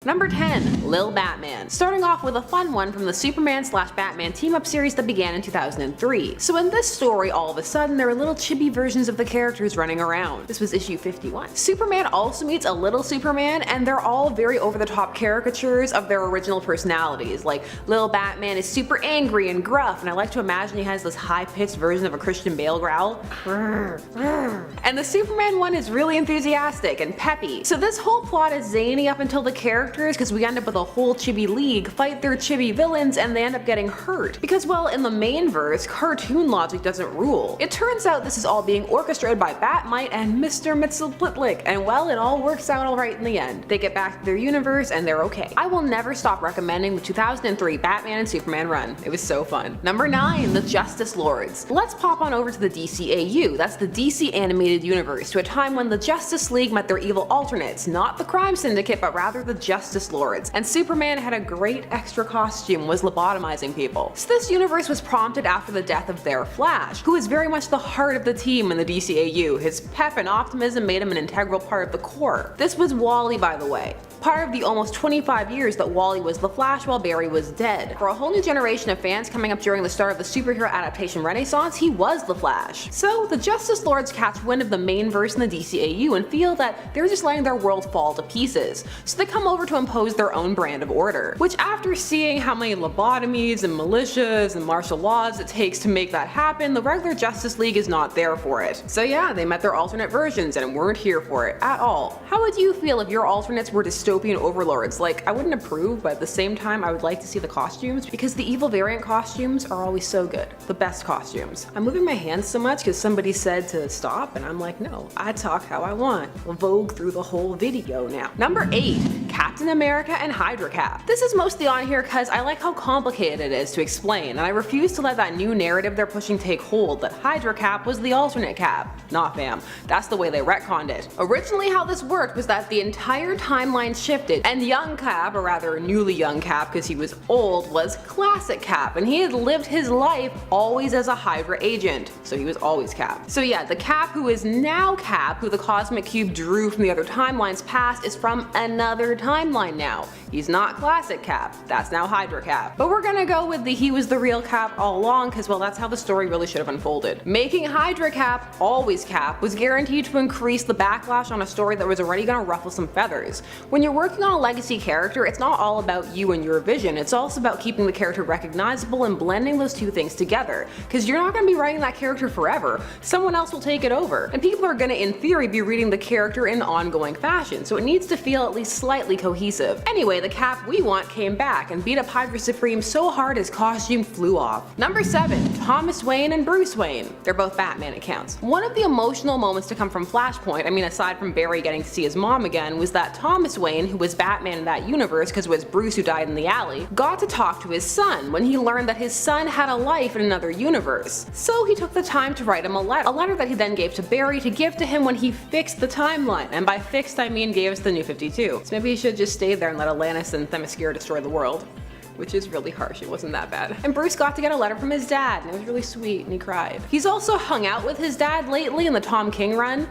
Number 10. Lil Batman. Starting off with a fun one from the Superman/Batman team-up series that began in 2003. So in this story, all of a sudden, there are little chibi versions of the characters running around. This was issue 51. Superman also meets a little Superman, and they're all very over-the-top caricatures of their original personalities. Like, Lil Batman is super angry and gruff, and I like to imagine he has this high-pitched version of a Christian Bale growl. And the Superman one is really enthusiastic and peppy. So this whole plot is zany up until the characters, because we end up with a whole chibi league fight their chibi villains and they end up getting hurt. Because, well, in the main verse, cartoon logic doesn't rule. It turns out this is all being orchestrated by Batmite and Mr. Mxyzptlk, and well, it all works out alright in the end. They get back to their universe and they're okay. I will never stop recommending the 2003 Batman and Superman run. It was so fun. Number 9. The Justice Lords. Let's pop on over to the DCAU, that's the DC animated universe, to a time when the Justice League met their evil alternates, not the Crime Syndicate, but rather the Justice Lords, and Superman had a great extra costume, was lobotomizing people. So this universe was prompted after the death of their Flash, who is very much the heart of the team in the DCAU. His pep and optimism made him an integral part of the core. This was Wally, by the way. Part of the almost 25 years that Wally was the Flash while Barry was dead. For a whole new generation of fans coming up during the start of the superhero adaptation renaissance, he was the Flash. So the Justice Lords catch wind of the main verse in the DCAU and feel that they're just letting their world fall to pieces. So they come over to impose their own brand of order. Which, after seeing how many lobotomies and militias and martial laws it takes to make that happen, the regular Justice League is not there for it. So yeah, they met their alternate versions and weren't here for it at all. How would you feel if your alternates were dystopian overlords? Like, I wouldn't approve, but at the same time I would like to see the costumes, because the evil variant costumes are always so good. The best costumes. I'm moving my hands so much because somebody said to stop, and I'm like, no, I talk how I want. We'll vogue through the whole video now. Number 8. Captain America and HYDRA Cap. This is mostly on here because I like how complicated it is to explain, and I refuse to let that new narrative they're pushing take hold that HYDRA Cap was the alternate Cap. Nah fam, that's the way they retconned it. Originally how this worked was that the entire timeline shifted, and young Cap, or rather newly young Cap because he was old, was classic Cap, and he had lived his life always as a HYDRA agent, so he was always Cap. So yeah, the Cap who is now Cap, who the Cosmic Cube drew from the other timelines past, is from another timeline now. He's not classic Cap, that's now HYDRA Cap. But we're gonna go with the he was the real Cap all along, because well, that's how the story really should have unfolded. Making HYDRA Cap always Cap was guaranteed to increase the backlash on a story that was already gonna ruffle some feathers. When you're working on a legacy character, it's not all about you and your vision, it's also about keeping the character recognizable and blending those two things together. Because you're not gonna be writing that character forever, someone else will take it over, and people are gonna in theory be reading the character in ongoing fashion, so it needs to feel at least slightly cohesive. Anyway, the Cap we want came back and beat up HYDRA Supreme so hard his costume flew off. Number 7. Thomas Wayne and Bruce Wayne. They're both Batman accounts. One of the emotional moments to come from Flashpoint, I mean aside from Barry getting to see his mom again, was that Thomas Wayne, who was Batman in that universe because it was Bruce who died in the alley, got to talk to his son when he learned that his son had a life in another universe. So he took the time to write him a letter that he then gave to Barry to give to him when he fixed the timeline, and by fixed I mean gave us the New 52. So maybe he should just stay there and let Atlantis and Themyscira destroy the world. Which is really harsh, it wasn't that bad. And Bruce got to get a letter from his dad, and it was really sweet, and he cried. He's also hung out with his dad lately in the Tom King run.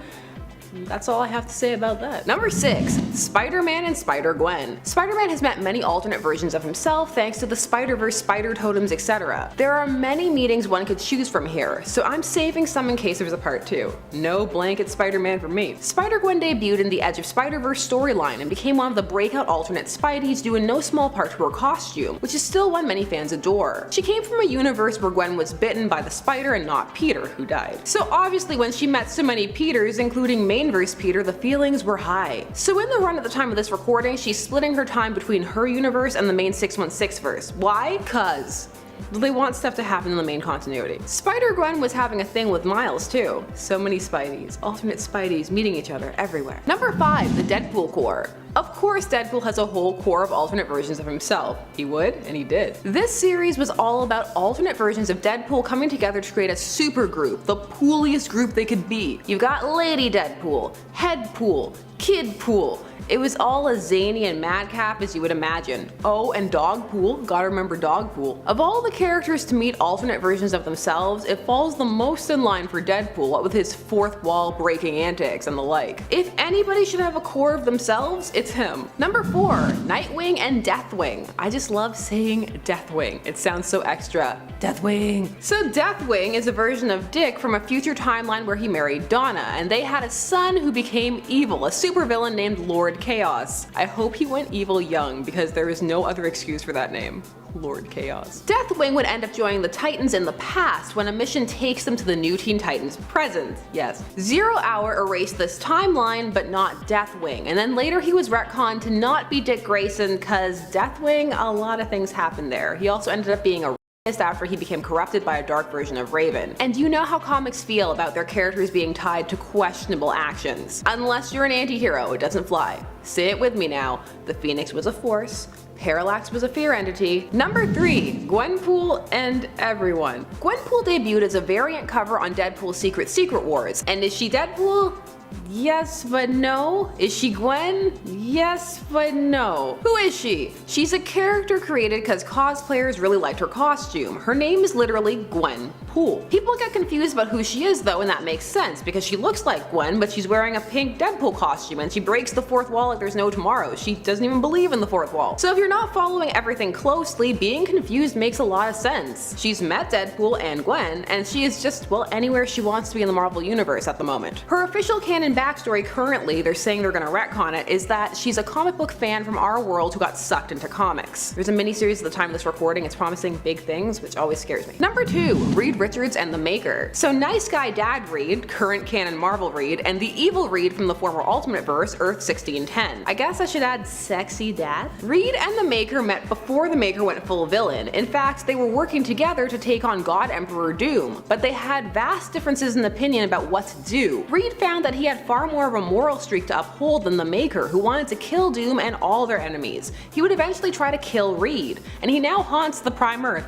That's all I have to say about that. Number 6. Spider-Man and Spider-Gwen. Spider-Man has met many alternate versions of himself thanks to the Spider-Verse, Spider Totems, etc. There are many meetings one could choose from here, so I'm saving some in case there's a part 2. No blanket Spider-Man for me. Spider-Gwen debuted in the Edge of Spider-Verse storyline and became one of the breakout alternate Spideys due in no small part to her costume, which is still one many fans adore. She came from a universe where Gwen was bitten by the spider and not Peter, who died. So obviously when she met so many Peters, including main verse Peter, the feelings were high. So in the run at the time of this recording, she's splitting her time between her universe and the main 616 verse. Why? Cause they want stuff to happen in the main continuity. Spider-Gwen was having a thing with Miles too. So many Spideys, alternate Spideys meeting each other everywhere. Number 5. The Deadpool Core. Of course Deadpool has a whole core of alternate versions of himself. He would, and he did. This series was all about alternate versions of Deadpool coming together to create a super group, the pooliest group they could be. You've got Lady Deadpool, Headpool, Kidpool, It was all as zany and madcap as you would imagine. Oh, and Dogpool, gotta remember Dogpool. Of all the characters to meet alternate versions of themselves, it falls the most in line for Deadpool, what with his fourth wall breaking antics and the like. If anybody should have a core of themselves, it's him. Number 4, Nightwing and Deathwing. I just love saying Deathwing. It sounds so extra. Deathwing. So Deathwing is a version of Dick from a future timeline where he married Donna, and they had a son who became evil, a supervillain named Lord Chaos. I hope he went evil young because there is no other excuse for that name. Lord Chaos. Deathwing would end up joining the Titans in the past when a mission takes them to the new Teen Titans present. Yes. 0 Hour erased this timeline, but not Deathwing, and then later he was retconned to not be Dick Grayson cause Deathwing, a lot of things happened there. He also ended up being a after he became corrupted by a dark version of Raven. And you know how comics feel about their characters being tied to questionable actions. Unless you're an anti-hero, it doesn't fly. Say it with me now. The Phoenix was a force. Parallax was a fear entity. Number 3, Gwenpool and everyone. Gwenpool debuted as a variant cover on Deadpool's Secret Wars. And is she Deadpool? Yes, but no. Is she Gwen? Yes, but no. Who is she? She's a character created because cosplayers really liked her costume. Her name is literally Gwen Pool. People get confused about who she is though, and that makes sense because she looks like Gwen, but she's wearing a pink Deadpool costume and she breaks the fourth wall like there's no tomorrow. She doesn't even believe in the fourth wall. So if you're not following everything closely, being confused makes a lot of sense. She's met Deadpool and Gwen, and she is just, well, anywhere she wants to be in the Marvel universe at the moment. Her official canon backstory currently, they're saying they're gonna retcon it, is that she's a comic book fan from our world who got sucked into comics. There's a miniseries at the time of this recording, it's promising big things, which always scares me. Number 2, Reed Richards and the Maker. So Nice Guy Dad Reed, current canon Marvel Reed, and the evil Reed from the former Ultimate Verse, Earth 1610. I guess I should add Sexy Dad? Reed and the Maker met before the Maker went full villain. In fact, they were working together to take on God Emperor Doom, but they had vast differences in opinion about what to do. Reed found that he had far more of a moral streak to uphold than the Maker, who wanted to kill Doom and all their enemies. He would eventually try to kill Reed, and he now haunts the Prime Earth.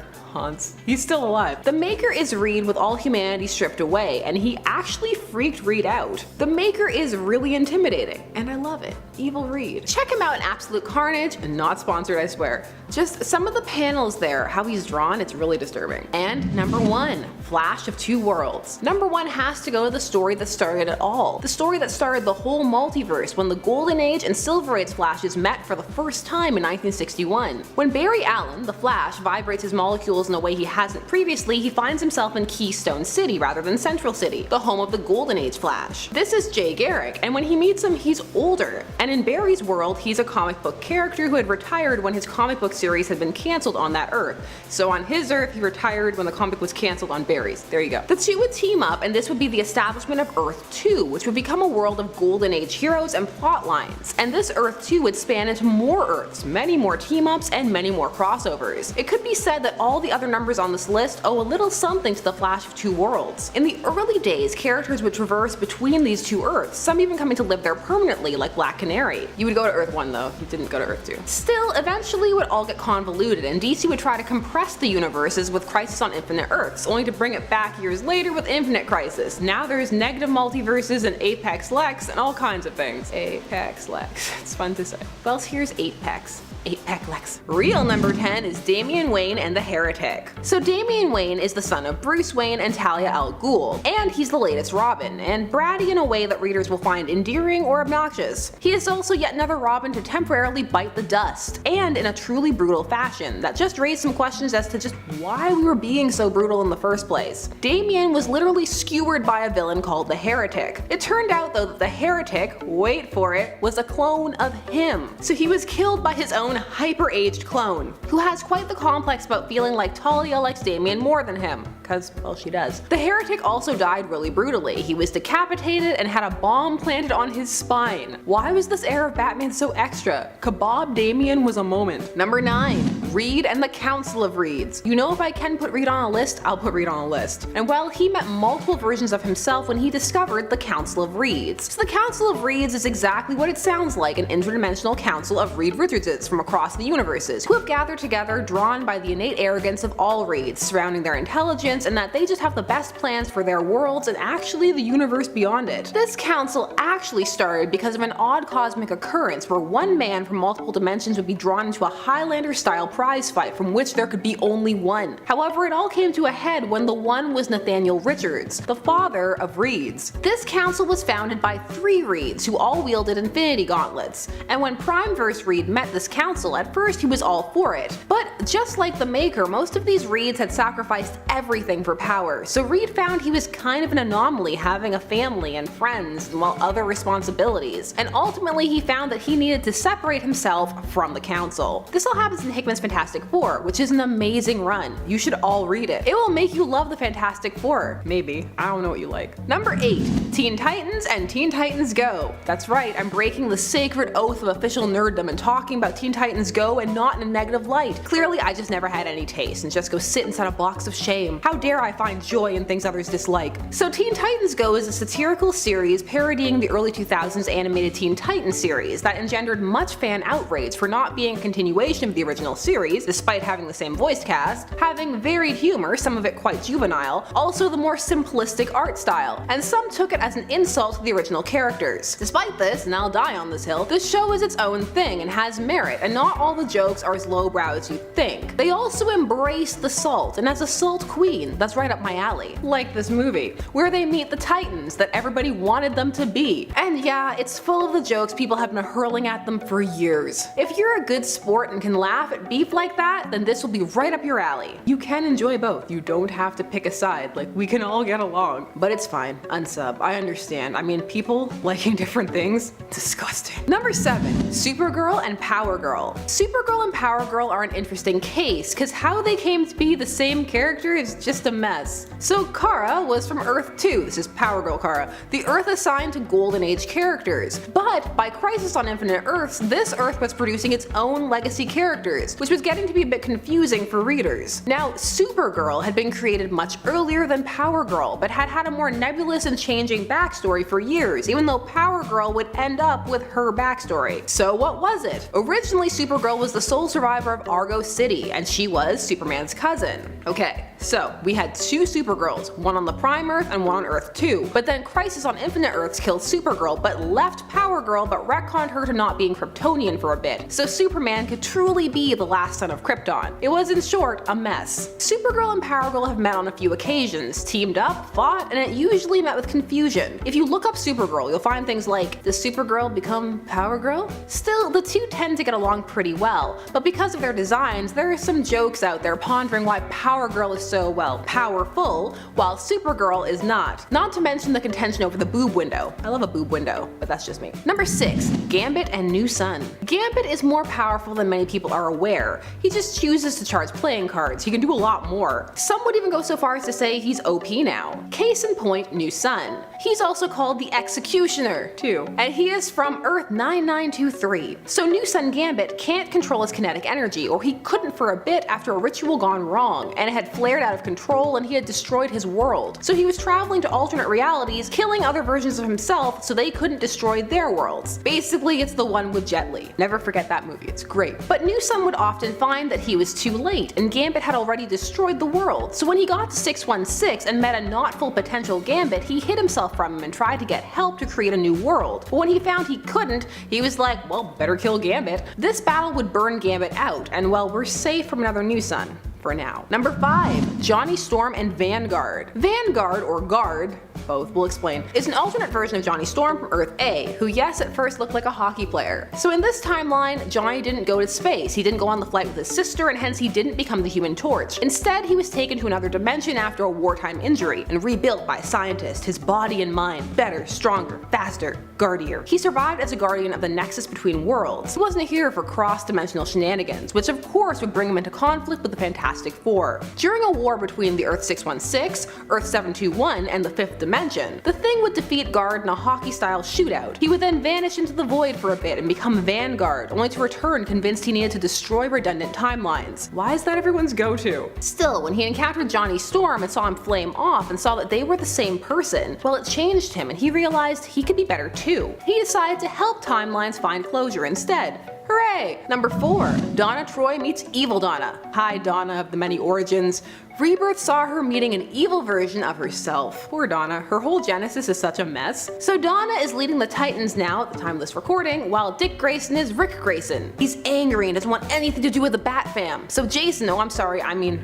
He's still alive. The Maker is Reed with all humanity stripped away, and he actually freaked Reed out. The Maker is really intimidating, and I love it. Evil Reed. Check him out in Absolute Carnage, and not sponsored I swear. Just some of the panels there, how he's drawn, it's really disturbing. And number 1, Flash of Two Worlds. Number 1 has to go to the story that started it all. The story that started the whole multiverse when the Golden Age and Silver Age Flashes met for the first time in 1961. When Barry Allen, the Flash, vibrates his molecules in a way he hasn't previously, he finds himself in Keystone City rather than Central City, the home of the Golden Age Flash. This is Jay Garrick, and when he meets him, he's older. And in Barry's world, he's a comic book character who had retired when his comic book series had been cancelled on that Earth. So on his Earth, he retired when the comic was cancelled on Barry's. There you go. The two would team up, and this would be the establishment of Earth 2, which would become a world of Golden Age heroes and plot lines. And this Earth 2 would span into more Earths, many more team-ups, and many more crossovers. It could be said that all the other numbers on this list owe a little something to the Flash of Two Worlds. In the early days, characters would traverse between these two Earths, some even coming to live there permanently, like Black Canary. You would go to Earth 1 though, you didn't go to Earth 2. Still, eventually it would all get convoluted, and DC would try to compress the universes with Crisis on Infinite Earths, only to bring it back years later with Infinite Crisis. Now there's negative multiverses and Apex Lex and all kinds of things. Apex Lex, it's fun to say. Well, here's Apex. Apex Lex. Real number 10 is Damian Wayne and the Heretic. So Damian Wayne is the son of Bruce Wayne and Talia al Ghul, and he's the latest Robin, and bratty in a way that readers will find endearing or obnoxious. He is also yet another Robin to temporarily bite the dust, and in a truly brutal fashion that just raised some questions as to just why we were being so brutal in the first place. Damian was literally skewered by a villain called the Heretic. It turned out though that the Heretic, wait for it, was a clone of him. So he was killed by his own hyper-aged clone, who has quite the complex about feeling like Talia likes Damian more than him, cause, well, she does. The Heretic also died really brutally. He was decapitated and had a bomb planted on his spine. Why was this era of Batman so extra? Kebab Damian was a moment. Number 9, Reed and the Council of Reeds. You know, if I can put Reed on a list, I'll put Reed on a the list. And well, he met multiple versions of himself when he discovered the Council of Reeds. So the Council of Reeds is exactly what it sounds like, an interdimensional council of Reed Richardses from across the universes, who have gathered together, drawn by the innate arrogance of all Reeds surrounding their intelligence, and that they just have the best plans for their worlds and actually the universe beyond it. This council actually started because of an odd cosmic occurrence where one man from multiple dimensions would be drawn into a Highlander-style prize fight from which there could be only one. However, it all came to a head when the one was Nathaniel Richards, the father of Reeds. This council was founded by 3 Reeds who all wielded infinity gauntlets, and when Prime vs. Reed met this council, at first he was all for it. But just like the Maker, most of these Reeds had sacrificed everything for power, so Reed found he was kind of an anomaly, having a family and friends and other responsibilities, and ultimately he found that he needed to separate himself from the council. This all happens in Hickman's Fantastic Four, which is an amazing run. You should all read it. It will make you love the Fantastic Four. Maybe. I don't know what you like. Number 8. Teen Titans and Teen Titans Go. That's right, I'm breaking the sacred oath of official nerddom and talking about Teen Titans Go and not in a negative light. Clearly I just never had any taste and just go sit inside a box of shame. How dare I find joy in things others dislike. So Teen Titans Go is a satirical series parodying the early 2000s animated Teen Titans series that engendered much fan outrage for not being a continuation of the original series, despite having the same voice cast, having varied humor, some of it quite juvenile, also the more simplistic art style, and some took it as an insult to the original characters. Despite this, and I'll die on this hill, this show is its own thing and has merit, and not all the jokes are as lowbrow as you think. They also embrace the salt, and as a salt queen, that's right up my alley. Like this movie, where they meet the Titans that everybody wanted them to be. And yeah, it's full of the jokes people have been hurling at them for years. If you're a good sport and can laugh at beef like that, then this will be right up your alley. You can enjoy both. You don't have to pick a side, like we can all get along. But it's fine, unsub, I understand. I mean, people liking different things, disgusting. Number 7. Supergirl and Power Girl. Supergirl and Power Girl are an interesting case, cause how they came to be the same character is just a mess. So Kara was from Earth 2, this is Power Girl Kara, the Earth assigned to Golden Age characters. But by Crisis on Infinite Earths, this Earth was producing its own legacy characters, which was getting to be a bit confusing for readers. Now, Supergirl had been created much earlier than Power Girl, but had had a more nebulous and changing backstory for years, even though Power Girl would end up with her backstory. So what was it? Originally, Supergirl was the sole survivor of Argo City, and she was Superman's cousin. Okay, so we had 2 Supergirls, one on the Prime Earth and one on Earth 2, but then Crisis on Infinite Earths killed Supergirl but left Power Girl but retconned her to not being Kryptonian for a bit, so Superman could truly be the last son of Krypton. It was, in short, a mess. Supergirl and Power Girl have met on a few occasions, teamed up, fought, and it usually met with confusion. If you look up Supergirl, you'll find things like, does Supergirl become Power Girl? Still, the two tend to get along pretty well, but because of their designs, there are some jokes out there pondering why Power Girl is so, well, powerful, while Supergirl is not. Not to mention the contention over the boob window. I love a boob window, but that's just me. Number 6. Gambit and New Sun. Gambit is more powerful than many people are aware. He just chooses to charge playing cards. He can do a lot more. Some would even go so far as to say he's OP now. Case in point, New Sun. He's also called the Executioner, too, and he is from Earth 9923. So New Sun Gambit can't control his kinetic energy, or he couldn't for a bit after a ritual gone wrong, and it had flared out of control and he had destroyed his world. So he was traveling to alternate realities, killing other versions of himself so they couldn't destroy their worlds. Basically, it's the one with Jet Li. Never forget that movie, it's great. But New Sun would often find that he was too late, and Gambit had already destroyed the world. So when he got to 616 and met a not full potential Gambit, he hid himself from him and tried to get help to create a new world. But when he found he couldn't, he was like, well, better kill Gambit. This battle would burn Gambit out, and well, we're safe from another New Sun. For now. Number 5. Johnny Storm and Vanguard. Vanguard, or Guard, both will explain, is an alternate version of Johnny Storm from Earth A, who yes at first looked like a hockey player. So in this timeline, Johnny didn't go to space, he didn't go on the flight with his sister, and hence he didn't become the Human Torch. Instead, he was taken to another dimension after a wartime injury, and rebuilt by scientists, his body and mind, better, stronger, faster, guardier. He survived as a guardian of the nexus between worlds. He wasn't here for cross-dimensional shenanigans, which of course would bring him into conflict with the Fantastic Fantastic Four. During a war between the Earth 616, Earth 721, and the Fifth Dimension, the Thing would defeat Guard in a hockey-style shootout. He would then vanish into the void for a bit and become Vanguard, only to return convinced he needed to destroy redundant timelines. Why is that everyone's go-to? Still, when he encountered Johnny Storm and saw him flame off and saw that they were the same person, well, it changed him and he realized he could be better too. He decided to help timelines find closure instead. Hooray! Number 4. Donna Troy meets Evil Donna. Hi Donna of the many origins. Rebirth saw her meeting an evil version of herself. Poor Donna, her whole genesis is such a mess. So Donna is leading the Titans now at the time of this recording, while Dick Grayson is Rick Grayson. He's angry and doesn't want anything to do with the Bat Fam. So Jason,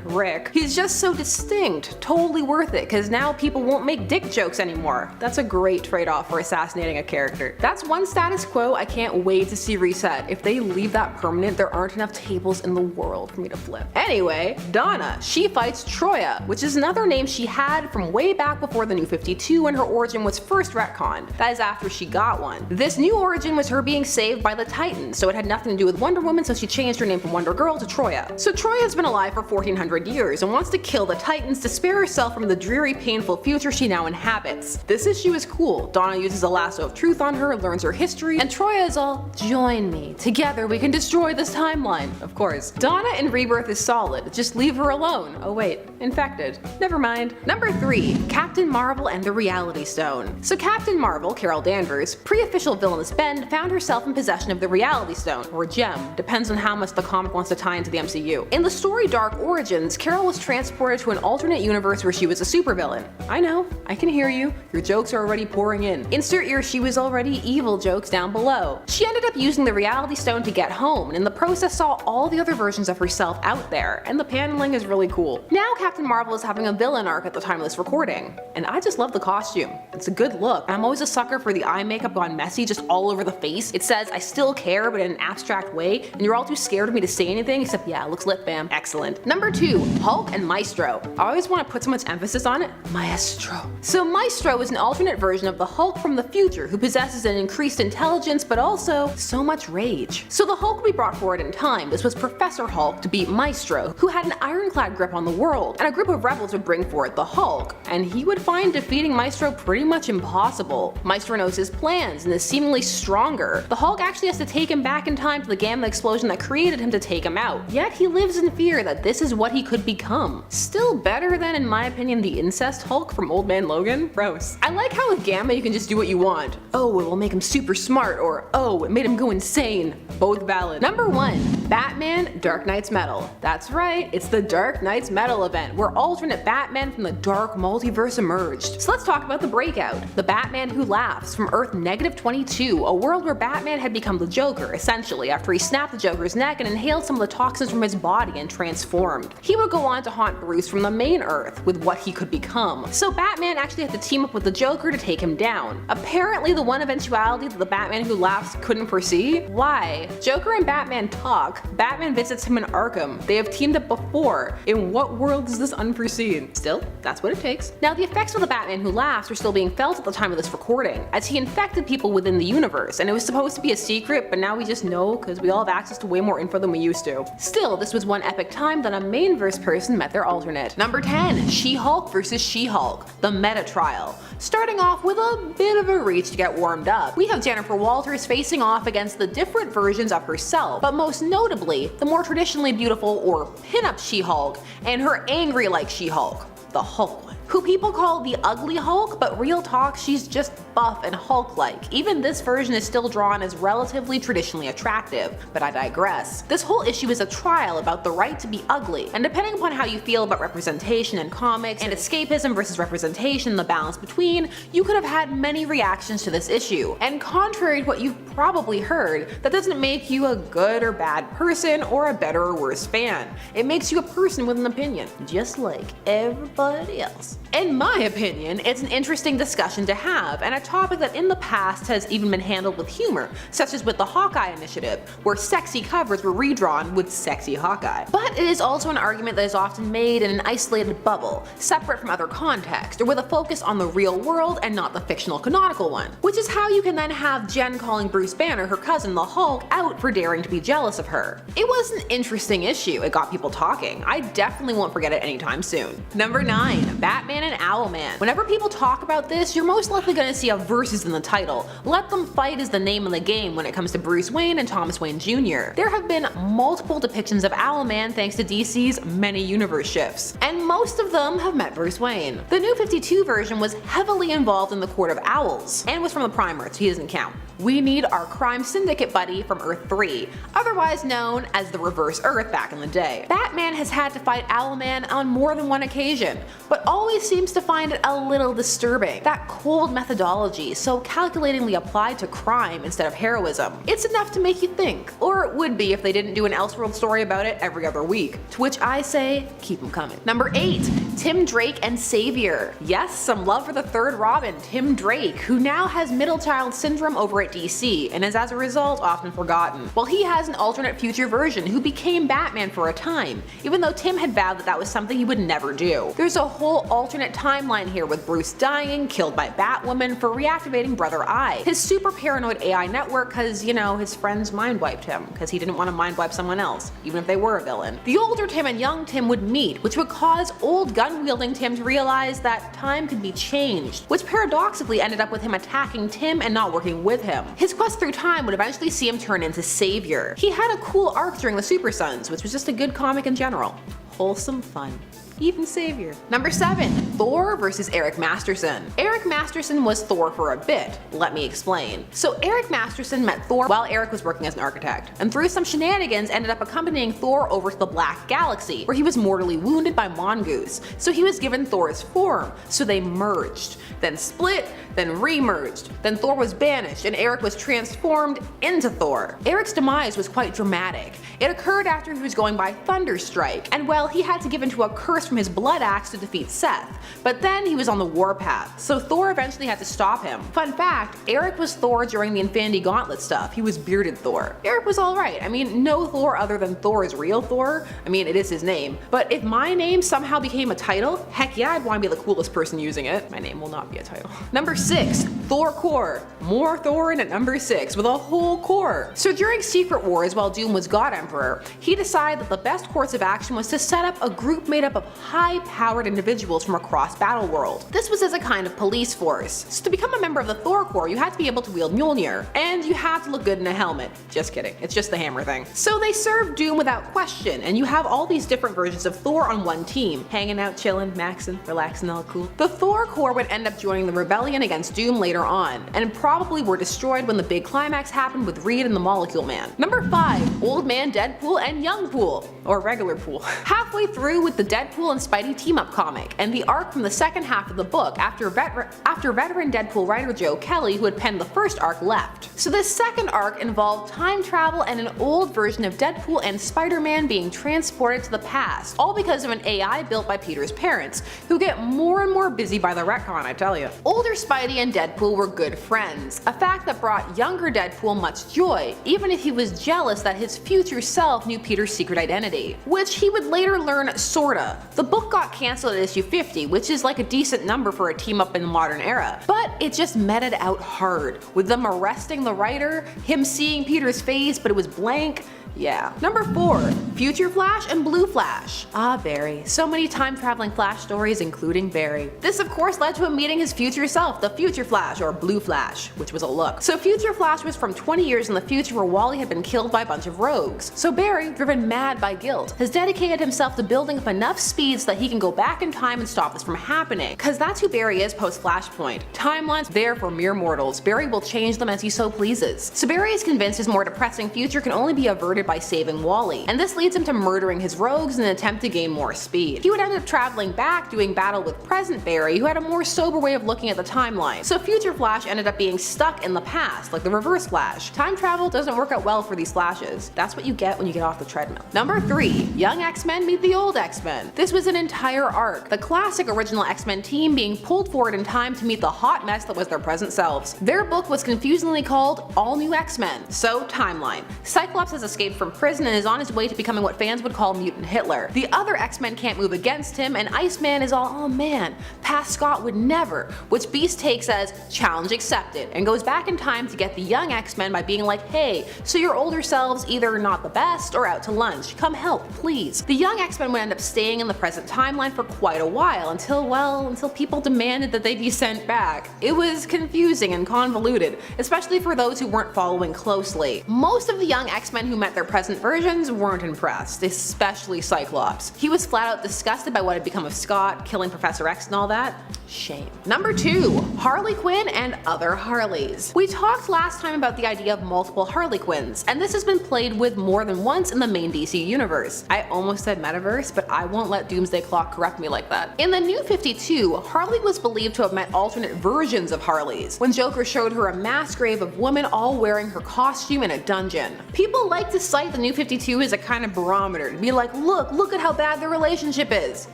Rick, he's just so distinct, totally worth it, cause now people won't make dick jokes anymore. That's a great trade-off for assassinating a character. That's one status quo I can't wait to see reset. If they leave that permanent, there aren't enough tables in the world for me to flip. Anyway, Donna, she fights Troya, which is another name she had from way back before the New 52 when her origin was first retconned. That is after she got one. This new origin was her being saved by the Titans, so it had nothing to do with Wonder Woman, so she changed her name from Wonder Girl to Troya. So Troya has been alive for 1400 years and wants to kill the Titans to spare herself from the dreary, painful future she now inhabits. This issue is cool. Donna uses a lasso of truth on her, learns her history, and Troya is all, join me. Together we can destroy this timeline. Of course. Donna in Rebirth is solid. Just leave her alone. Oh wait. Infected. Never mind. Number 3. Captain Marvel and the Reality Stone. So Captain Marvel, Carol Danvers, pre-official villainous Bend, found herself in possession of the Reality Stone, or gem, depends on how much the comic wants to tie into the MCU. In the story Dark Origins, Carol was transported to an alternate universe where she was a supervillain. I know, I can hear you. Your jokes are already pouring in. Insert your she was already evil jokes down below. She ended up using the Reality Stone to get home, and in the process saw all the other versions of herself out there, and the paneling is really cool. Now Captain Marvel is having a villain arc at the time of this recording, and I just love the costume. It's a good look. I'm always a sucker for the eye makeup gone messy just all over the face. It says I still care but in an abstract way, and you're all too scared of me to say anything except yeah, it looks lit fam. Excellent. Number 2. Hulk and Maestro. I always want to put so much emphasis on it. Maestro. So Maestro is an alternate version of the Hulk from the future who possesses an increased intelligence but also so much rage. So the Hulk will be brought forward in time. This was Professor Hulk to beat Maestro, who had an ironclad grip on the world, and a group of rebels would bring forward the Hulk, and he would find defeating Maestro pretty much impossible. Maestro knows his plans and is seemingly stronger. The Hulk actually has to take him back in time to the gamma explosion that created him to take him out, yet he lives in fear that this is what he could become. Still better than, in my opinion, the incest Hulk from Old Man Logan. Gross. I like how with Gamma you can just do what you want. Oh, it will make him super smart, or oh, it made him go insane. Both valid. Number 1. Batman Dark Knight's Metal. That's right, it's the Dark Knight's Metal event, where alternate Batman from the dark multiverse emerged. So let's talk about the breakout. The Batman Who Laughs from Earth -22, a world where Batman had become the Joker, essentially, after he snapped the Joker's neck and inhaled some of the toxins from his body and transformed. He would go on to haunt Bruce from the main Earth with what he could become. So Batman actually had to team up with the Joker to take him down. Apparently the one eventuality that the Batman Who Laughs couldn't foresee? Why? Joker and Batman talk. Batman visits him in Arkham. They have teamed up before. In what world is this unforeseen? Still, that's what it takes. Now the effects of the Batman Who Laughs are still being felt at the time of this recording, as he infected people within the universe, and it was supposed to be a secret, but now we just know because we all have access to way more info than we used to. Still, this was one epic time that a main verse person met their alternate. Number 10. She-Hulk vs. She-Hulk, the meta trial. Starting off with a bit of a reach to get warmed up, we have Jennifer Walters facing off against the different versions of herself, but most notably, the more traditionally beautiful or pinup She-Hulk, and her angry like She-Hulk, the Hulk one, who people call the ugly Hulk, but real talk, she's just buff and Hulk-like. Even this version is still drawn as relatively traditionally attractive, but I digress. This whole issue is a trial about the right to be ugly, and depending upon how you feel about representation in comics and escapism versus representation, the balance between, you could have had many reactions to this issue. And contrary to what you've probably heard, that doesn't make you a good or bad person or a better or worse fan. It makes you a person with an opinion, just like everybody else. In my opinion, it's an interesting discussion to have, and a topic that in the past has even been handled with humor, such as with the Hawkeye initiative, where sexy covers were redrawn with sexy Hawkeye. But it is also an argument that is often made in an isolated bubble, separate from other context, or with a focus on the real world and not the fictional canonical one. Which is how you can then have Jen calling Bruce Banner, her cousin the Hulk, out for daring to be jealous of her. It was an interesting issue, it got people talking. I definitely won't forget it anytime soon. Number 9. Batman and Owlman. Whenever people talk about this, you're most likely going to see a versus in the title. Let them fight is the name of the game when it comes to Bruce Wayne and Thomas Wayne Jr. There have been multiple depictions of Owlman thanks to DC's many universe shifts, and most of them have met Bruce Wayne. The New 52 version was heavily involved in the Court of Owls, and was from the Prime Earth, so he doesn't count. We need our crime syndicate buddy from Earth 3, otherwise known as the Reverse Earth back in the day. Batman has had to fight Owlman on more than one occasion, but always seems to find it a little disturbing. That cold methodology, so calculatingly applied to crime instead of heroism. It's enough to make you think, or it would be if they didn't do an Elseworld story about it every other week. To which I say, keep them coming. Number 8. Tim Drake and Savior. Yes, some love for the third Robin, Tim Drake, who now has middle child syndrome over at DC, and is as a result often forgotten. While he has an alternate future version who became Batman for a time, even though Tim had vowed that that was something he would never do. There's a whole alternate timeline here with Bruce dying, killed by Batwoman for reactivating Brother Eye, his super paranoid AI network cause, you know, his friends mind wiped him, cause he didn't want to mind wipe someone else, even if they were a villain. The older Tim and young Tim would meet, which would cause old gun-wielding Tim to realize that time could be changed, which paradoxically ended up with him attacking Tim and not working with him. His quest through time would eventually see him turn into Savior. He had a cool arc during the Super Sons, which was just a good comic in general. Wholesome fun. Even Savior. Number 7. Thor versus Eric Masterson. Eric Masterson was Thor for a bit. Let me explain. So Eric Masterson met Thor while Eric was working as an architect, and through some shenanigans ended up accompanying Thor over to the Black Galaxy, where he was mortally wounded by Mongoose. So he was given Thor's form, so they merged, then split, then re-merged. Then Thor was banished and Eric was transformed into Thor. Eric's demise was quite dramatic. It occurred after he was going by Thunderstrike, and well, he had to give into a curse from his blood axe to defeat Seth, but then he was on the warpath, so Thor eventually had to stop him. Fun fact, Eric was Thor during the Infinity Gauntlet stuff. He was bearded Thor. Eric was alright. I mean, no Thor other than Thor is real Thor. I mean, it is his name, but if my name somehow became a title, heck yeah, I'd want to be the coolest person using it. My name will not be a title. Number 6. Thor Core. More Thorin at number 6 with a whole core. So during Secret Wars, while Doom was God Emperor, he decided that the best course of action was to set up a group made up of high-powered individuals from across Battleworld. This was as a kind of police force. So to become a member of the Thor Corps, you had to be able to wield Mjolnir, and you had to look good in a helmet. Just kidding, it's just the hammer thing. So they served Doom without question, and you have all these different versions of Thor on one team, hanging out, chilling, maxing, relaxing, all cool. The Thor Corps would end up joining the rebellion against Doom later on, and probably were destroyed when the big climax happened with Reed and the Molecule Man. Number 5. Old Man Deadpool and Young Pool, or regular Pool. Halfway through with the Deadpool and Spidey team-up comic, and the arc from the second half of the book after veteran Deadpool writer Joe Kelly, who had penned the first arc, left. So this second arc involved time travel and an old version of Deadpool and Spider-Man being transported to the past, all because of an AI built by Peter's parents, who get more and more busy by the retcon, I tell you. Older Spidey and Deadpool were good friends, a fact that brought younger Deadpool much joy, even if he was jealous that his future self knew Peter's secret identity, which he would later learn sorta. The book got cancelled at issue 50, which is like a decent number for a team up in the modern era, but it just meted out hard, with them arresting the writer, him seeing Peter's face but it was blank. Yeah. Number 4. Future Flash and Blue Flash. Ah, Barry. So many time-traveling Flash stories, including Barry. This of course led to him meeting his future self, the Future Flash, or Blue Flash, which was a look. So Future Flash was from 20 years in the future where Wally had been killed by a bunch of rogues. So Barry, driven mad by guilt, has dedicated himself to building up enough speed so that he can go back in time and stop this from happening. Cause that's who Barry is post-Flashpoint. Timelines there for mere mortals. Barry will change them as he so pleases. So Barry is convinced his more depressing future can only be averted started by saving Wally, and this leads him to murdering his rogues in an attempt to gain more speed. He would end up traveling back, doing battle with present Barry, who had a more sober way of looking at the timeline. So future Flash ended up being stuck in the past, like the Reverse Flash. Time travel doesn't work out well for these Flashes. That's what you get when you get off the treadmill. Number 3. Young X-Men meet the old X-Men. This was an entire arc, the classic original X-Men team being pulled forward in time to meet the hot mess that was their present selves. Their book was confusingly called All New X-Men. So, timeline. Cyclops has escaped from prison and is on his way to becoming what fans would call Mutant Hitler. The other X-Men can't move against him, and Iceman is all, oh man, past Scott would never, which Beast takes as challenge accepted, and goes back in time to get the young X-Men by being like, hey, so your older selves either not the best or out to lunch. Come help, please. The young X-Men would end up staying in the present timeline for quite a while until people demanded that they be sent back. It was confusing and convoluted, especially for those who weren't following closely. Most of the young X-Men who met their present versions weren't impressed, especially Cyclops. He was flat out disgusted by what had become of Scott, killing Professor X and all that. Shame. Number 2. Harley Quinn and other Harleys. We talked last time about the idea of multiple Harley Quinns, and this has been played with more than once in the main DC universe. I almost said metaverse, but I won't let Doomsday Clock correct me like that. In the New 52, Harley was believed to have met alternate versions of Harleys, when Joker showed her a mass grave of women all wearing her costume in a dungeon. People like to cite the New 52 as a kind of barometer, to be like, look at how bad their relationship is.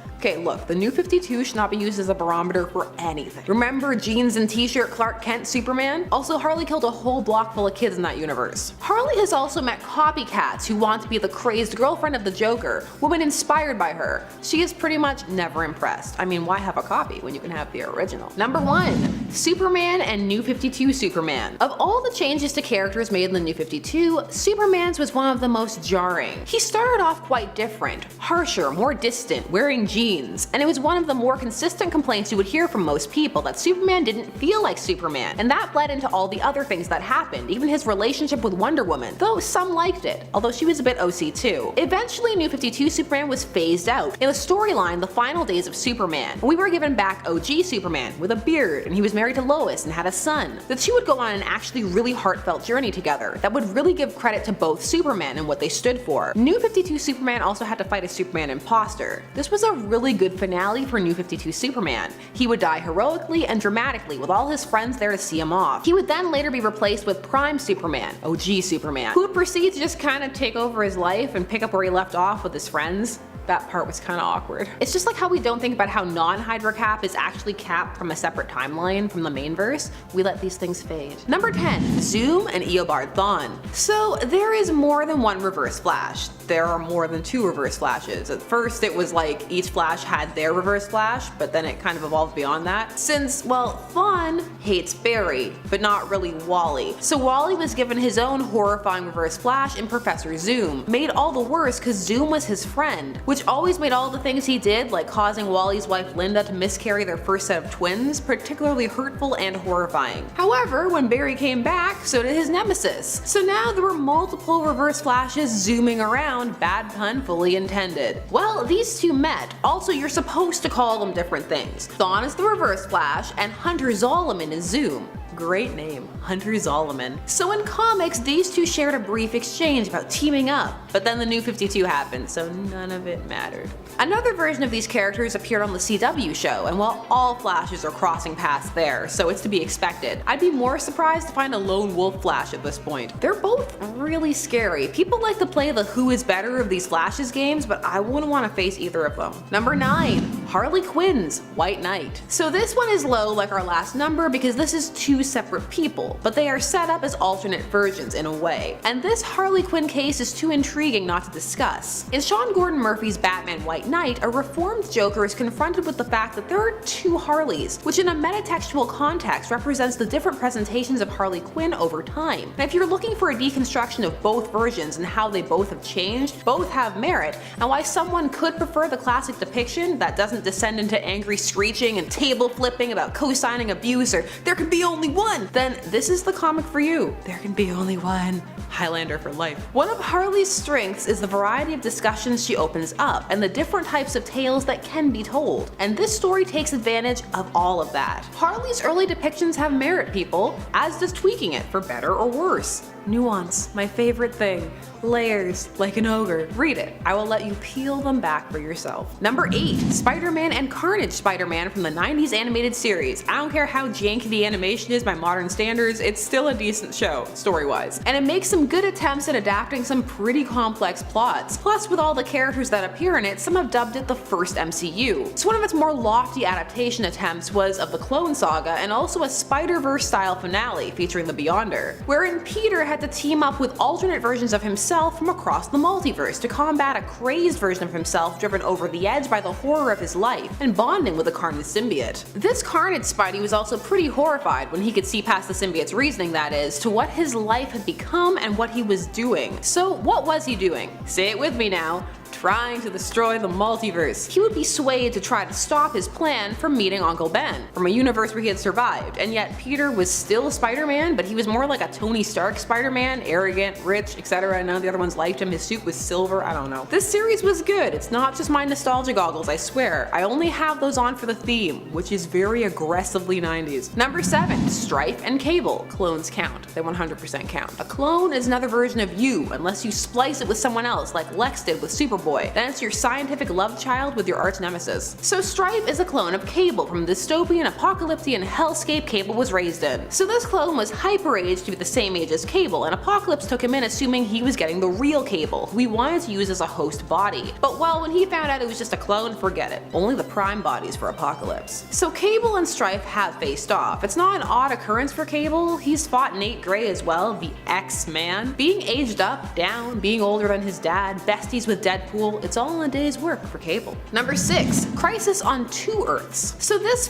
Okay, look, the New 52 should not be used as a barometer for anything. Remember jeans and t-shirt Clark Kent Superman? Also, Harley killed a whole block full of kids in that universe. Harley has also met copycats who want to be the crazed girlfriend of the Joker, women inspired by her. She is pretty much never impressed. I mean, why have a copy when you can have the original? Number 1. Superman and New 52 Superman. Of all the changes to characters made in the New 52, Superman's was one of the most jarring. He started off quite different, harsher, more distant, wearing jeans, and it was one of the more consistent complaints you would hear from most people that Superman didn't feel like Superman, and that bled into all the other things that happened, even his relationship with Wonder Woman, though some liked it, although she was a bit OC too. Eventually, New 52 Superman was phased out. In the storyline, The Final Days of Superman, we were given back OG Superman with a beard, and he was married to Lois and had a son. The two would go on an actually really heartfelt journey together that would really give credit to both Superman and what they stood for. New 52 Superman also had to fight a Superman imposter. This was a really good finale for New 52 Superman. He would die heroically and dramatically with all his friends there to see him off. He would then later be replaced with Prime Superman, OG Superman, who would proceed to just kind of take over his life and pick up where he left off with his friends. That part was kind of awkward. It's just like how we don't think about how non-HYDRA Cap is actually Cap from a separate timeline from the main verse. We let these things fade. Number 10. Zoom and Eobard Thawne. So there is more than one Reverse Flash. There are more than 2 Reverse Flashes. At first it was like each Flash had their Reverse Flash, but then it kind of evolved beyond that. Since, well, Thawne hates Barry, but not really Wally. So Wally was given his own horrifying Reverse Flash in Professor Zoom, made all the worse because Zoom was his friend, which always made all the things he did, like causing Wally's wife Linda to miscarry their first set of twins, particularly hurtful and horrifying. However, when Barry came back, so did his nemesis. So now there were multiple Reverse Flashes zooming around, bad pun fully intended. Well, these two met. Also, you're supposed to call them different things. Thawne is the Reverse Flash, and Hunter Zolomon is Zoom. Great name, Hunter Zolomon. So in comics, these two shared a brief exchange about teaming up, but then the New 52 happened, so none of it mattered. Another version of these characters appeared on the CW show, and while all Flashes are crossing paths there, so it's to be expected, I'd be more surprised to find a lone wolf Flash at this point. They're both really scary. People like to play the who is better of these Flashes games, but I wouldn't want to face either of them. Number 9. Harley Quinn's White Knight. So this one is low like our last number because this is 2 separate people, but they are set up as alternate versions in a way. And this Harley Quinn case is too intriguing not to discuss. In Sean Gordon Murphy's Batman White Knight, a reformed Joker is confronted with the fact that there are 2 Harleys, which in a metatextual context represents the different presentations of Harley Quinn over time. And if you're looking for a deconstruction of both versions and how they both have changed, both have merit, and why someone could prefer the classic depiction that doesn't descend into angry screeching and table flipping about co-signing abuse or there could be only one, then this is the comic for you. There can be only one. Highlander for life. One of Harley's strengths is the variety of discussions she opens up and the different types of tales that can be told, and this story takes advantage of all of that. Harley's early depictions have merit, people, as does tweaking it for better or worse. Nuance, my favorite thing. Layers, like an ogre. Read it. I will let you peel them back for yourself. Number 8. Spider-Man and Carnage Spider-Man from the 90s animated series. I don't care how janky the animation is by modern standards, it's still a decent show, story-wise. And it makes some good attempts at adapting some pretty complex plots. Plus, with all the characters that appear in it, some have dubbed it the first MCU. So one of its more lofty adaptation attempts was of the Clone Saga, and also a Spider-Verse style finale featuring the Beyonder, wherein Peter had to team up with alternate versions of himself from across the multiverse to combat a crazed version of himself driven over the edge by the horror of his life and bonding with a Carnage symbiote. This Carnage Spidey was also pretty horrified when he could see past the symbiote's reasoning, that is, to what his life had become and what he was doing. So what was he doing? Say it with me now. Trying to destroy the multiverse. He would be swayed to try to stop his plan from meeting Uncle Ben, from a universe where he had survived, and yet Peter was still Spider-Man, but he was more like a Tony Stark Spider-Man, arrogant, rich, etc. None of the other ones liked him, his suit was silver, I don't know. This series was good, it's not just my nostalgia goggles, I swear. I only have those on for the theme, which is very aggressively 90s. Number 7. Strife and Cable. Clones count. They 100% count. A clone is another version of you, unless you splice it with someone else, like Lex did with Superboy. Then it's your scientific love child with your arch nemesis. So Strife is a clone of Cable from the dystopian, apocalyptic hellscape Cable was raised in. So this clone was hyper-aged to be the same age as Cable, and Apocalypse took him in assuming he was getting the real Cable, who he wanted to use as a host body. But well, when he found out it was just a clone, forget it. Only the prime bodies for Apocalypse. So Cable and Strife have faced off. It's not an odd occurrence for Cable, he's fought Nate Gray as well, the X-Man. Being aged up, down, being older than his dad, besties with Deadpool, it's all in a day's work for Cable. Number 6. Crisis on Two Earths. So this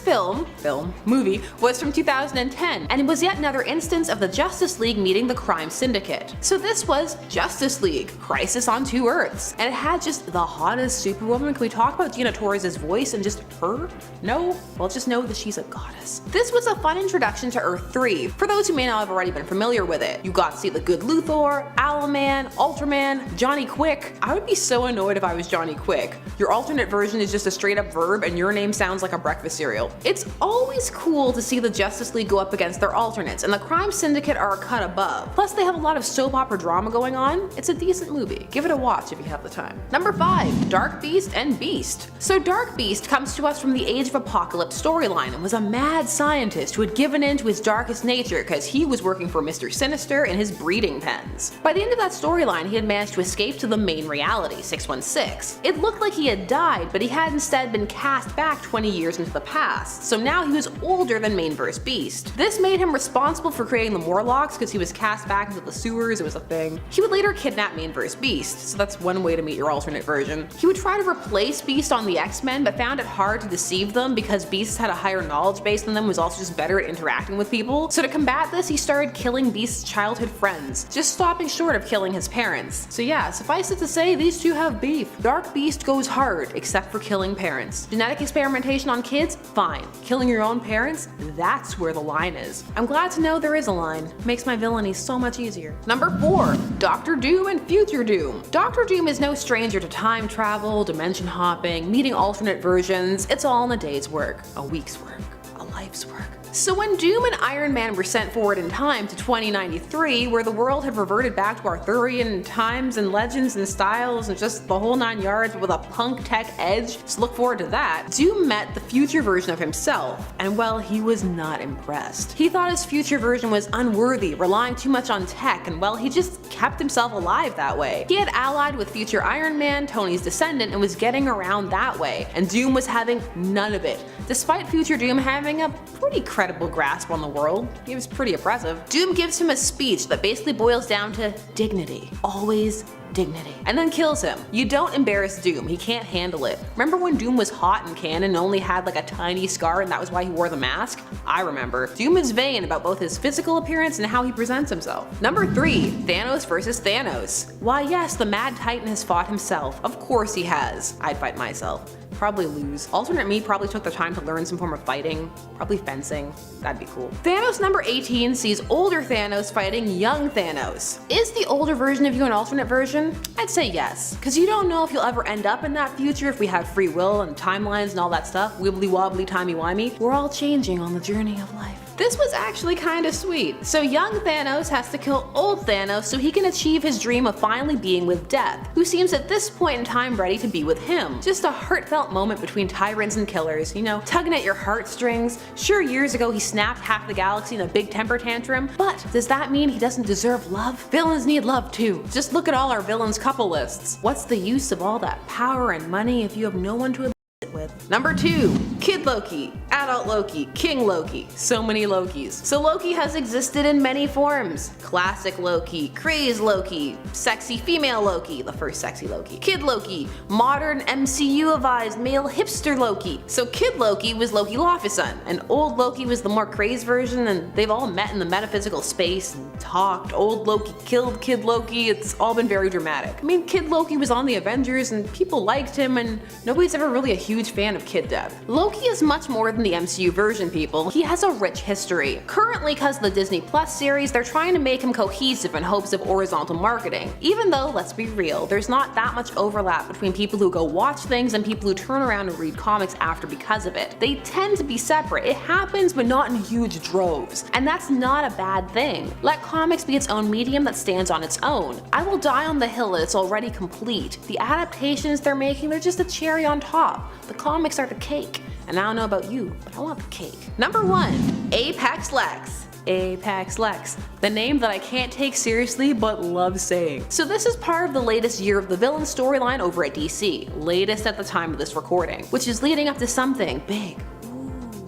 movie, was from 2010, and it was yet another instance of the Justice League meeting the crime syndicate. So this was Justice League, Crisis on Two Earths, and it had just the hottest superwoman. Can we talk about Gina Torres' voice and just her? No? Well, just know that she's a goddess. This was a fun introduction to Earth 3, for those who may not have already been familiar with it. You got to see the good Luthor, Owlman, Ultraman, Johnny Quick. I would be so annoyed if I was Johnny Quick. Your alternate version is just a straight up verb and your name sounds like a breakfast cereal. It's always cool to see the Justice League go up against their alternates, and the crime syndicate are a cut above. Plus they have a lot of soap opera drama going on. It's a decent movie. Give it a watch if you have the time. Number 5. Dark Beast and Beast. So Dark Beast comes to us from the Age of Apocalypse storyline and was a mad scientist who had given in to his darkest nature because he was working for Mr. Sinister in his breeding pens. By the end of that storyline, he had managed to escape to the main reality, 616. It looked like he had died, but he had instead been cast back 20 years into the past, so now he was older than Mainverse Beast. This made him responsible for creating the Morlocks because he was cast back into the sewers, it was a thing. He would later kidnap Mainverse Beast, so that's one way to meet your alternate version. He would try to replace Beast on the X-Men, but found it hard to deceive them because Beast had a higher knowledge base than them, was also just better at interacting with people. So to combat this, he started killing Beast's childhood friends, just stopping short of killing his parents. So yeah, suffice it to say, these two have beef. Dark Beast goes hard, except for killing parents. Genetic experimentation on kids? Fine. Killing your own parents? That's where the line is. I'm glad to know there is a line. Makes my villainy so much easier. Number 4. Doctor Doom and Future Doom. Doctor Doom is no stranger to time travel, dimension hopping, meeting alternate versions. It's all in a day's work, a week's work, a life's work. So when Doom and Iron Man were sent forward in time to 2093, where the world had reverted back to Arthurian times and legends and styles and just the whole 9 yards with a punk tech edge, so look forward to that, Doom met the future version of himself, and well, he was not impressed. He thought his future version was unworthy, relying too much on tech, and well, he just kept himself alive that way. He had allied with future Iron Man, Tony's descendant, and was getting around that way, and Doom was having none of it, despite future Doom having a pretty credible grasp on the world. He was pretty impressive. Doom gives him a speech that basically boils down to dignity. Always dignity. And then kills him. You don't embarrass Doom, he can't handle it. Remember when Doom was hot in canon and only had like a tiny scar and that was why he wore the mask? I remember. Doom is vain about both his physical appearance and how he presents himself. Number 3. Thanos versus Thanos. Why yes, the Mad Titan has fought himself. Of course he has. I'd fight myself. Probably lose. Alternate me probably took the time to learn some form of fighting, probably fencing. That'd be cool. Thanos number 18 sees older Thanos fighting young Thanos. Is the older version of you an alternate version? I'd say yes, because you don't know if you'll ever end up in that future if we have free will and timelines and all that stuff, wibbly wobbly timey wimey. We're all changing on the journey of life. This was actually kinda sweet. So young Thanos has to kill old Thanos so he can achieve his dream of finally being with Death, who seems at this point in time ready to be with him. Just a heartfelt moment between tyrants and killers, you know, tugging at your heartstrings. Sure, years ago he snapped half the galaxy in a big temper tantrum, but does that mean he doesn't deserve love? Villains need love too. Just look at all our villains couple lists. What's the use of all that power and money if you have no one to it with? Number 2. Kid Loki, Adult Loki, King Loki, so many Lokis. So Loki has existed in many forms. Classic Loki, crazed Loki, sexy female Loki, the first sexy Loki, Kid Loki, modern MCU-avised male hipster Loki. So Kid Loki was Loki Laufeyson, and old Loki was the more crazed version, and they've all met in the metaphysical space and talked. Old Loki killed Kid Loki, it's all been very dramatic. I mean, Kid Loki was on the Avengers and people liked him, and nobody's ever really a huge fan of Kid Death. Loki is much more than the MCU version, people. He has a rich history. Currently, because of the Disney Plus series, they're trying to make him cohesive in hopes of horizontal marketing. Even though, let's be real, there's not that much overlap between people who go watch things and people who turn around and read comics after because of it. They tend to be separate. It happens, but not in huge droves. And that's not a bad thing. Let comics be its own medium that stands on its own. I will die on the hill that it's already complete. The adaptations they're making, they're just a cherry on top. The comics are the cake. And I don't know about you, but I want the cake. Number 1. Apex Lex. Apex Lex, the name that I can't take seriously but love saying. So this is part of the latest Year of the Villain storyline over at DC, latest at the time of this recording, which is leading up to something big.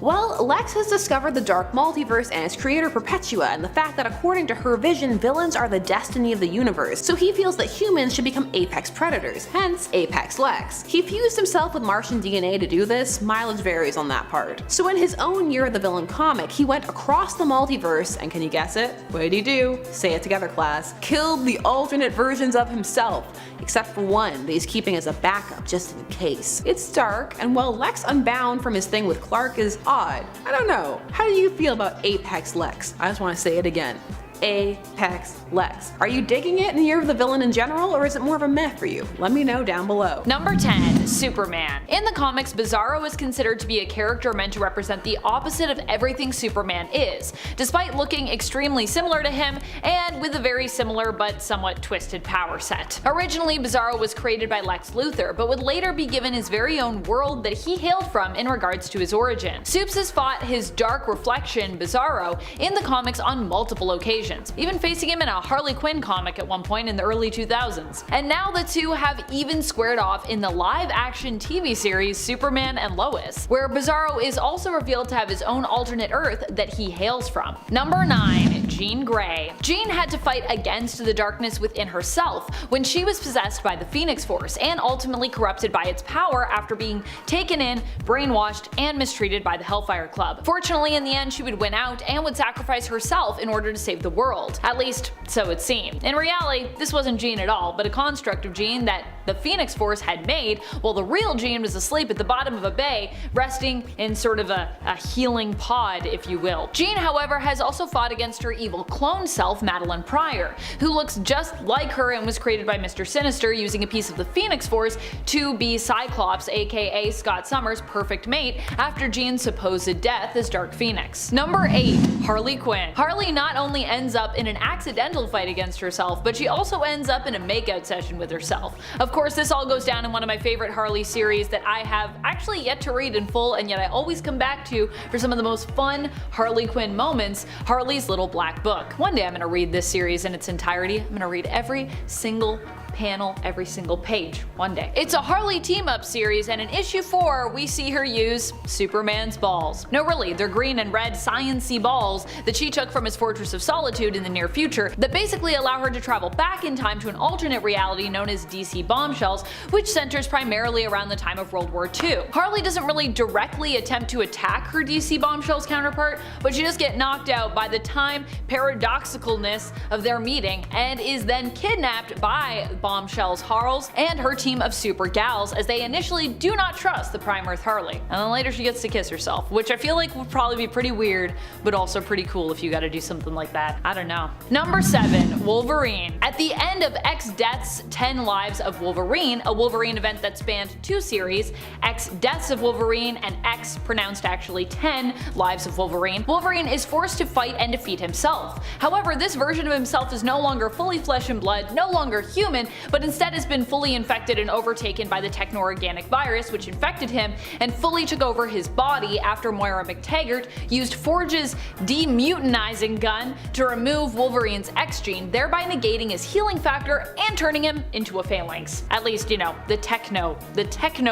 Well, Lex has discovered the dark multiverse and its creator Perpetua, and the fact that according to her vision, villains are the destiny of the universe, so he feels that humans should become apex predators, hence Apex Lex. He fused himself with Martian DNA to do this, mileage varies on that part. So in his own Year of the Villain comic, he went across the multiverse, and can you guess it? What did he do? Say it together, class. Killed the alternate versions of himself, except for one that he's keeping as a backup just in case. It's dark, and while Lex unbound from his thing with Clark is odd, I don't know. How do you feel about Apex Lex? I just want to say it again. Apex Lex. Are you digging it in the Year of the Villain in general, or is it more of a meh for you? Let me know down below. Number 10. Superman. In the comics, Bizarro is considered to be a character meant to represent the opposite of everything Superman is, despite looking extremely similar to him and with a very similar but somewhat twisted power set. Originally, Bizarro was created by Lex Luthor, but would later be given his very own world that he hailed from in regards to his origin. Supes has fought his dark reflection, Bizarro, in the comics on multiple occasions, even facing him in a Harley Quinn comic at one point in the early 2000s. And now the two have even squared off in the live-action TV series Superman and Lois, where Bizarro is also revealed to have his own alternate Earth that he hails from. Number 9. Jean Grey. Jean had to fight against the darkness within herself when she was possessed by the Phoenix Force and ultimately corrupted by its power after being taken in, brainwashed, and mistreated by the Hellfire Club. Fortunately, in the end, she would win out and would sacrifice herself in order to save the world. At least, so it seemed. In reality, this wasn't Jean at all, but a construct of Jean that the Phoenix Force had made, while the real Jean was asleep at the bottom of a bay, resting in sort of a healing pod, if you will. Jean, however, has also fought against her evil clone self, Madeline Pryor, who looks just like her and was created by Mr. Sinister using a piece of the Phoenix Force to be Cyclops, aka Scott Summers' perfect mate after Jean's supposed death as Dark Phoenix. Number 8. Harley Quinn. Harley not only ends up in an accidental fight against herself, but she also ends up in a makeout session with herself. Of course, this all goes down in one of my favorite Harley series that I have actually yet to read in full, and yet I always come back to for some of the most fun Harley Quinn moments, Harley's Little Black Book. One day I'm gonna read this series in its entirety. I'm gonna read every single panel, every single page, one day. It's a Harley team-up series, and in issue 4 we see her use Superman's balls. No, really, they're green and red science-y balls that she took from his Fortress of Solitude in the near future that basically allow her to travel back in time to an alternate reality known as DC Bombshells, which centers primarily around the time of World War II. Harley doesn't really directly attempt to attack her DC Bombshells counterpart, but she does get knocked out by the time paradoxicalness of their meeting and is then kidnapped by bombshells Harles and her team of super gals, as they initially do not trust the Prime Earth Harley. And then later she gets to kiss herself, which I feel like would probably be pretty weird, but also pretty cool if you gotta do something like that. I don't know. Number 7. Wolverine. At the end of X Deaths 10 Lives of Wolverine, a Wolverine event that spanned 2 series, X Deaths of Wolverine and X, pronounced actually 10, Lives of Wolverine, Wolverine is forced to fight and defeat himself. However, this version of himself is no longer fully flesh and blood, no longer human, but instead has been fully infected and overtaken by the techno-organic virus which infected him and fully took over his body after Moira McTaggart used Forge's demutinizing gun to remove Wolverine's X gene, thereby negating his healing factor and turning him into a phalanx. At least, you know, the techno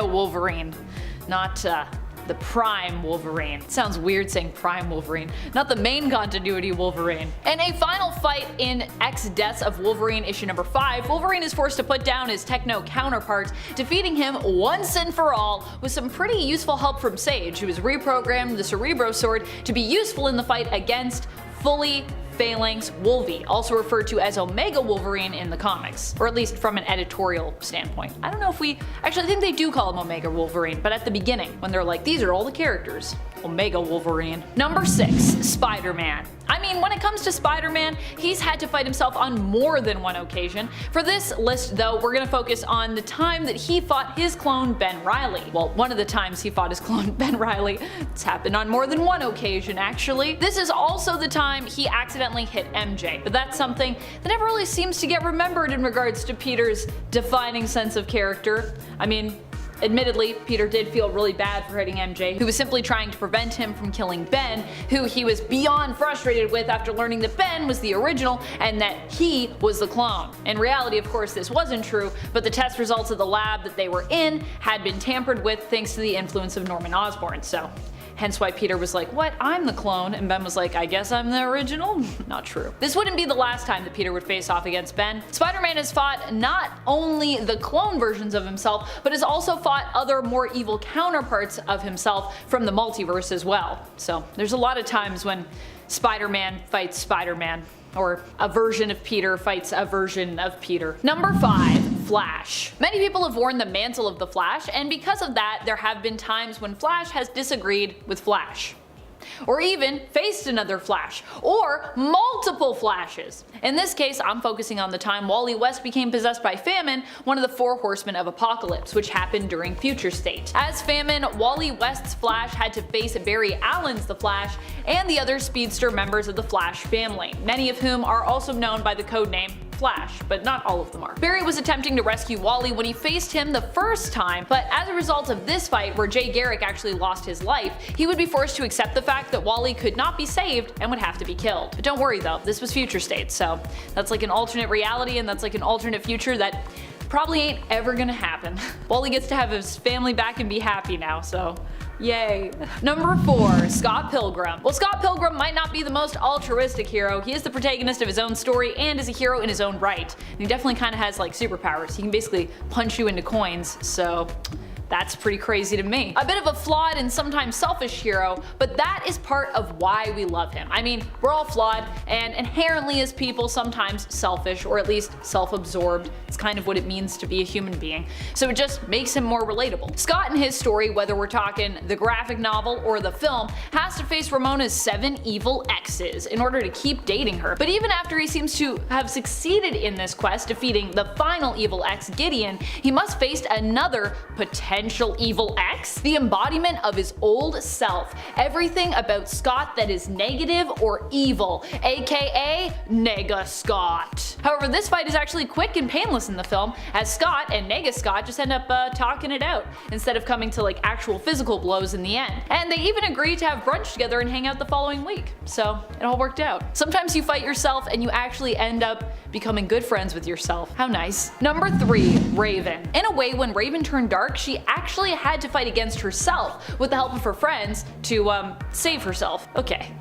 Wolverine, not the Prime Wolverine. It sounds weird saying Prime Wolverine, not the main continuity Wolverine. In a final fight in X Deaths of Wolverine issue number 5, Wolverine is forced to put down his techno counterpart, defeating him once and for all with some pretty useful help from Sage, who has reprogrammed the Cerebro Sword to be useful in the fight against fully Phalanx Wolvie, also referred to as Omega Wolverine in the comics, or at least from an editorial standpoint. I don't know if actually I think they do call him Omega Wolverine, but at the beginning, when they're like, these are all the characters, Omega Wolverine. Number 6. Spider-Man. I mean, when it comes to Spider-Man, he's had to fight himself on more than one occasion. For this list though, we're gonna focus on the time that he fought his clone Ben Reilly. Well, one of the times he fought his clone Ben Reilly. It's happened on more than one occasion actually. This is also the time he accidentally hit MJ, but that's something that never really seems to get remembered in regards to Peter's defining sense of character. I mean, admittedly, Peter did feel really bad for hitting MJ, who was simply trying to prevent him from killing Ben, who he was beyond frustrated with after learning that Ben was the original and that he was the clone. In reality, of course, this wasn't true, but the test results of the lab that they were in had been tampered with thanks to the influence of Norman Osborn, so hence why Peter was like, what, I'm the clone? And Ben was like, I guess I'm the original? Not true. This wouldn't be the last time that Peter would face off against Ben. Spider-Man has fought not only the clone versions of himself, but has also fought other more evil counterparts of himself from the multiverse as well. So there's a lot of times when Spider-Man fights Spider-Man, or a version of Peter fights a version of Peter. Number 5. Flash. Many people have worn the mantle of the Flash, and because of that, there have been times when Flash has disagreed with Flash, or even faced another Flash, or multiple Flashes. In this case, I'm focusing on the time Wally West became possessed by Famine, one of the 4 horsemen of Apocalypse, which happened during Future State. As Famine, Wally West's Flash had to face Barry Allen's The Flash and the other speedster members of the Flash family, many of whom are also known by the codename Flash, but not all of them are. Barry was attempting to rescue Wally when he faced him the first time, but as a result of this fight, where Jay Garrick actually lost his life, he would be forced to accept the fact that Wally could not be saved and would have to be killed. But don't worry though, this was Future State, so that's like an alternate reality, and that's like an alternate future that probably ain't ever gonna happen. Wally gets to have his family back and be happy now, so yay. Number 4. Scott Pilgrim. Well, Scott Pilgrim might not be the most altruistic hero, he is the protagonist of his own story and is a hero in his own right. And he definitely kind of has like superpowers. He can basically punch you into coins, so that's pretty crazy to me. A bit of a flawed and sometimes selfish hero, but that is part of why we love him. I mean, we're all flawed and inherently as people sometimes selfish, or at least self-absorbed. It's kind of what it means to be a human being. So it just makes him more relatable. Scott in his story, whether we're talking the graphic novel or the film, has to face Ramona's 7 evil exes in order to keep dating her. But even after he seems to have succeeded in this quest, defeating the final evil ex, Gideon, he must face another potential evil ex, the embodiment of his old self, everything about Scott that is negative or evil, aka Nega Scott. However, this fight is actually quick and painless in the film, as Scott and Nega Scott just end up talking it out, instead of coming to like actual physical blows in the end. And they even agree to have brunch together and hang out the following week, so it all worked out. Sometimes you fight yourself and you actually end up becoming good friends with yourself. How nice. Number 3. Raven. In a way, when Raven turned dark, she actually had to fight against herself with the help of her friends to save herself. Okay.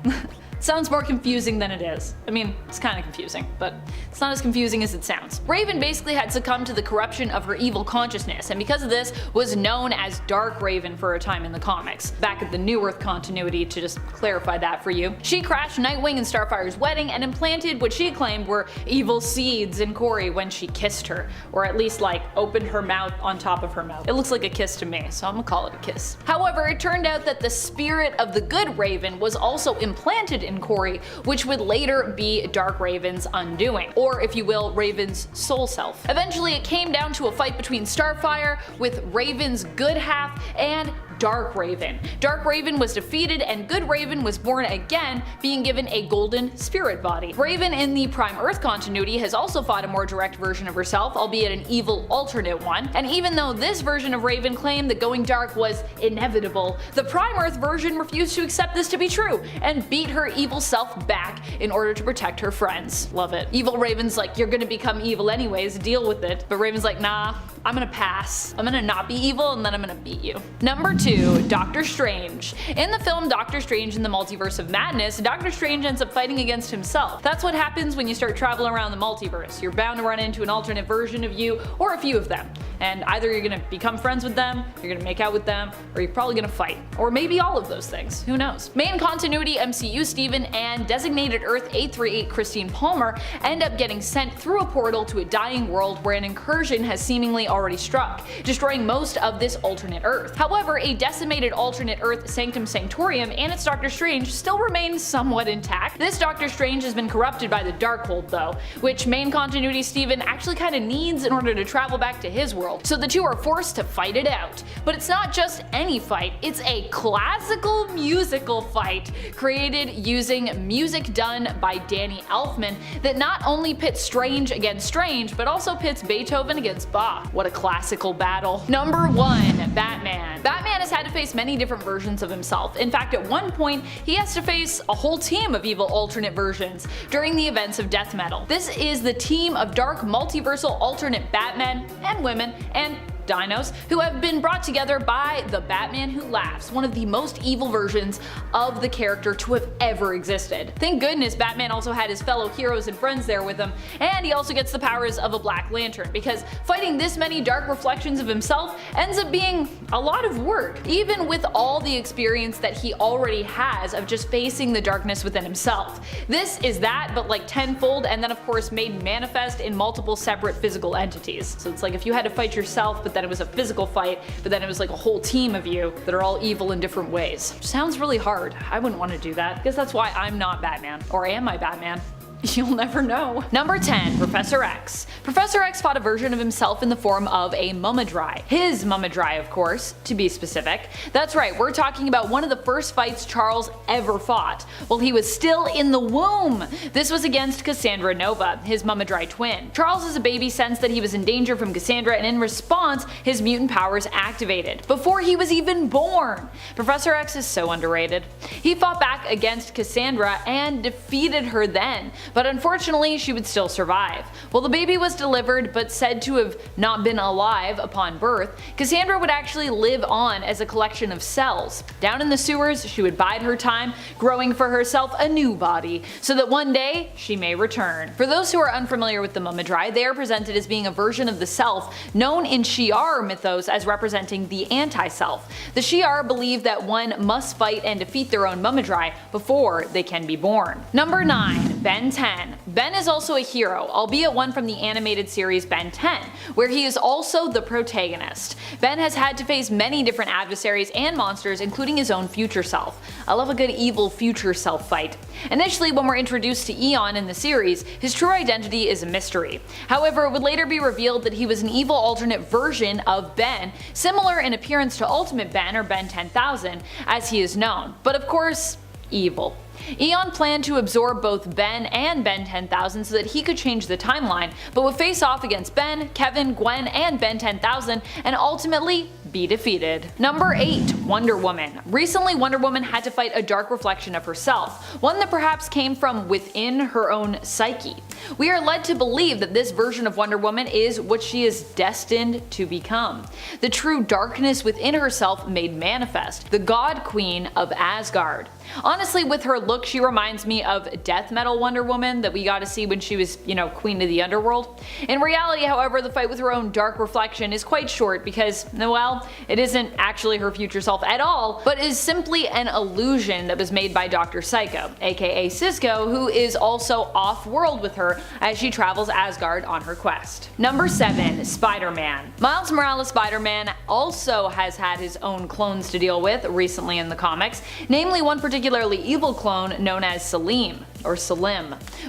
Sounds more confusing than it is. I mean, it's kind of confusing, but it's not as confusing as it sounds. Raven basically had succumbed to the corruption of her evil consciousness, and because of this was known as Dark Raven for a time in the comics. Back at the New Earth continuity, to just clarify that for you. She crashed Nightwing and Starfire's wedding and implanted what she claimed were evil seeds in Corey when she kissed her, or at least like opened her mouth on top of her mouth. It looks like a kiss to me, so I'm gonna call it a kiss. However, it turned out that the spirit of the good Raven was also implanted in Corey, which would later be Dark Raven's undoing, or if you will, Raven's soul self. Eventually it came down to a fight between Starfire with Raven's good half and Dark Raven. Dark Raven was defeated and Good Raven was born again, being given a golden spirit body. Raven in the Prime Earth continuity has also fought a more direct version of herself, albeit an evil alternate one, and even though this version of Raven claimed that going dark was inevitable, the Prime Earth version refused to accept this to be true and beat her evil self back in order to protect her friends. Love it. Evil Raven's like, you're gonna become evil anyways, deal with it. But Raven's like, nah, I'm gonna pass. I'm gonna not be evil and then I'm gonna beat you. Number 2. Doctor Strange. In the film Doctor Strange in the Multiverse of Madness, Doctor Strange ends up fighting against himself. That's what happens when you start traveling around the multiverse. You're bound to run into an alternate version of you, or a few of them. And either you're gonna become friends with them, you're gonna make out with them, or you're probably gonna fight. Or maybe all of those things. Who knows? Main continuity MCU Steven and Designated Earth 838 Christine Palmer end up getting sent through a portal to a dying world where an incursion has seemingly already struck, destroying most of this alternate Earth. However, a decimated alternate Earth Sanctum Sanctorium and its Doctor Strange still remain somewhat intact. This Doctor Strange has been corrupted by the Darkhold though, which main continuity Steven actually kinda needs in order to travel back to his world. So the two are forced to fight it out. But it's not just any fight, it's a classical musical fight created using music done by Danny Elfman that not only pits Strange against Strange, but also pits Beethoven against Bach. What a classical battle. Number 1. Batman. Batman has had to face many different versions of himself. In fact, at one point, he has to face a whole team of evil alternate versions during the events of Death Metal. This is the team of dark multiversal alternate Batmen and women and dinos who have been brought together by the Batman Who Laughs, one of the most evil versions of the character to have ever existed. Thank goodness Batman also had his fellow heroes and friends there with him, and he also gets the powers of a Black Lantern, because fighting this many dark reflections of himself ends up being a lot of work, even with all the experience that he already has of just facing the darkness within himself. This is that, but like tenfold, and then of course made manifest in multiple separate physical entities. So it's like if you had to fight yourself, but then it was a physical fight, but then it was like a whole team of you that are all evil in different ways. Sounds really hard. I wouldn't want to do that. I guess that's why I'm not Batman. Or am I Batman? You'll never know. Number 10. Professor X. Professor X fought a version of himself in the form of a Mummidry. His Mummidry, of course, to be specific. That's right, we're talking about one of the first fights Charles ever fought, while he was still in the womb. This was against Cassandra Nova, his Mummidry twin. Charles as a baby sensed that he was in danger from Cassandra, and in response, his mutant powers activated, before he was even born. Professor X is so underrated. He fought back against Cassandra and defeated her then, but unfortunately she would still survive. While the baby was delivered but said to have not been alive upon birth, Cassandra would actually live on as a collection of cells. Down in the sewers, she would bide her time, growing for herself a new body, so that one day she may return. For those who are unfamiliar with the Mummidry, they are presented as being a version of the self known in Shi'ar mythos as representing the anti-self. The Shi'ar believe that one must fight and defeat their own Mummidry before they can be born. Number 9. Ben 10. Ben is also a hero, albeit one from the animated series Ben 10, where he is also the protagonist. Ben has had to face many different adversaries and monsters, including his own future self. I love a good evil future self fight. Initially, when we're introduced to Eon in the series, his true identity is a mystery. However, it would later be revealed that he was an evil alternate version of Ben, similar in appearance to Ultimate Ben or Ben 10,000, as he is known, but of course, evil. Eon planned to absorb both Ben and Ben 10,000 so that he could change the timeline, but would face off against Ben, Kevin, Gwen, and Ben 10,000 and ultimately be defeated. Number 8. Wonder Woman. Recently, Wonder Woman had to fight a dark reflection of herself, one that perhaps came from within her own psyche. we are led to believe that this version of Wonder Woman is what she is destined to become. The true darkness within herself made manifest, the God Queen of Asgard. Honestly, with her look, she reminds me of death metal Wonder Woman that we got to see when she was, Queen of the Underworld. In reality, however, the fight with her own dark reflection is quite short because, well, it isn't actually her future self at all, but is simply an illusion that was made by Dr. Psycho, aka Cisco, who is also off-world with her as she travels Asgard on her quest. Number 7. Spider-Man. Miles Morales' Spider-Man also has had his own clones to deal with recently in the comics, namely one particularly evil clone known as Salim,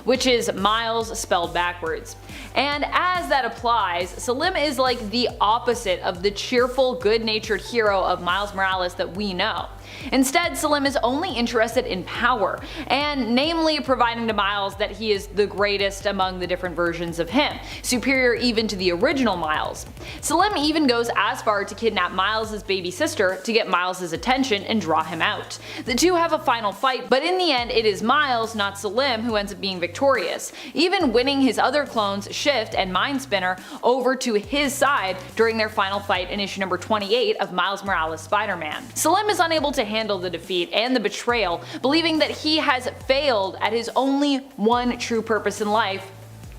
which is Miles spelled backwards. And as that applies, Salim is like the opposite of the cheerful, good-natured hero of Miles Morales that we know. Instead, Salim is only interested in power, and namely providing to Miles that he is the greatest among the different versions of him, superior even to the original Miles. Salim even goes as far to kidnap Miles' baby sister to get Miles' attention and draw him out. The two have a final fight, but in the end it is Miles, not Salim, who ends up being victorious, even winning his other clones Shift and Mind Spinner over to his side during their final fight in issue number 28 of Miles Morales' Spider-Man. Salim is unable to handle the defeat and the betrayal, believing that he has failed at his only one true purpose in life: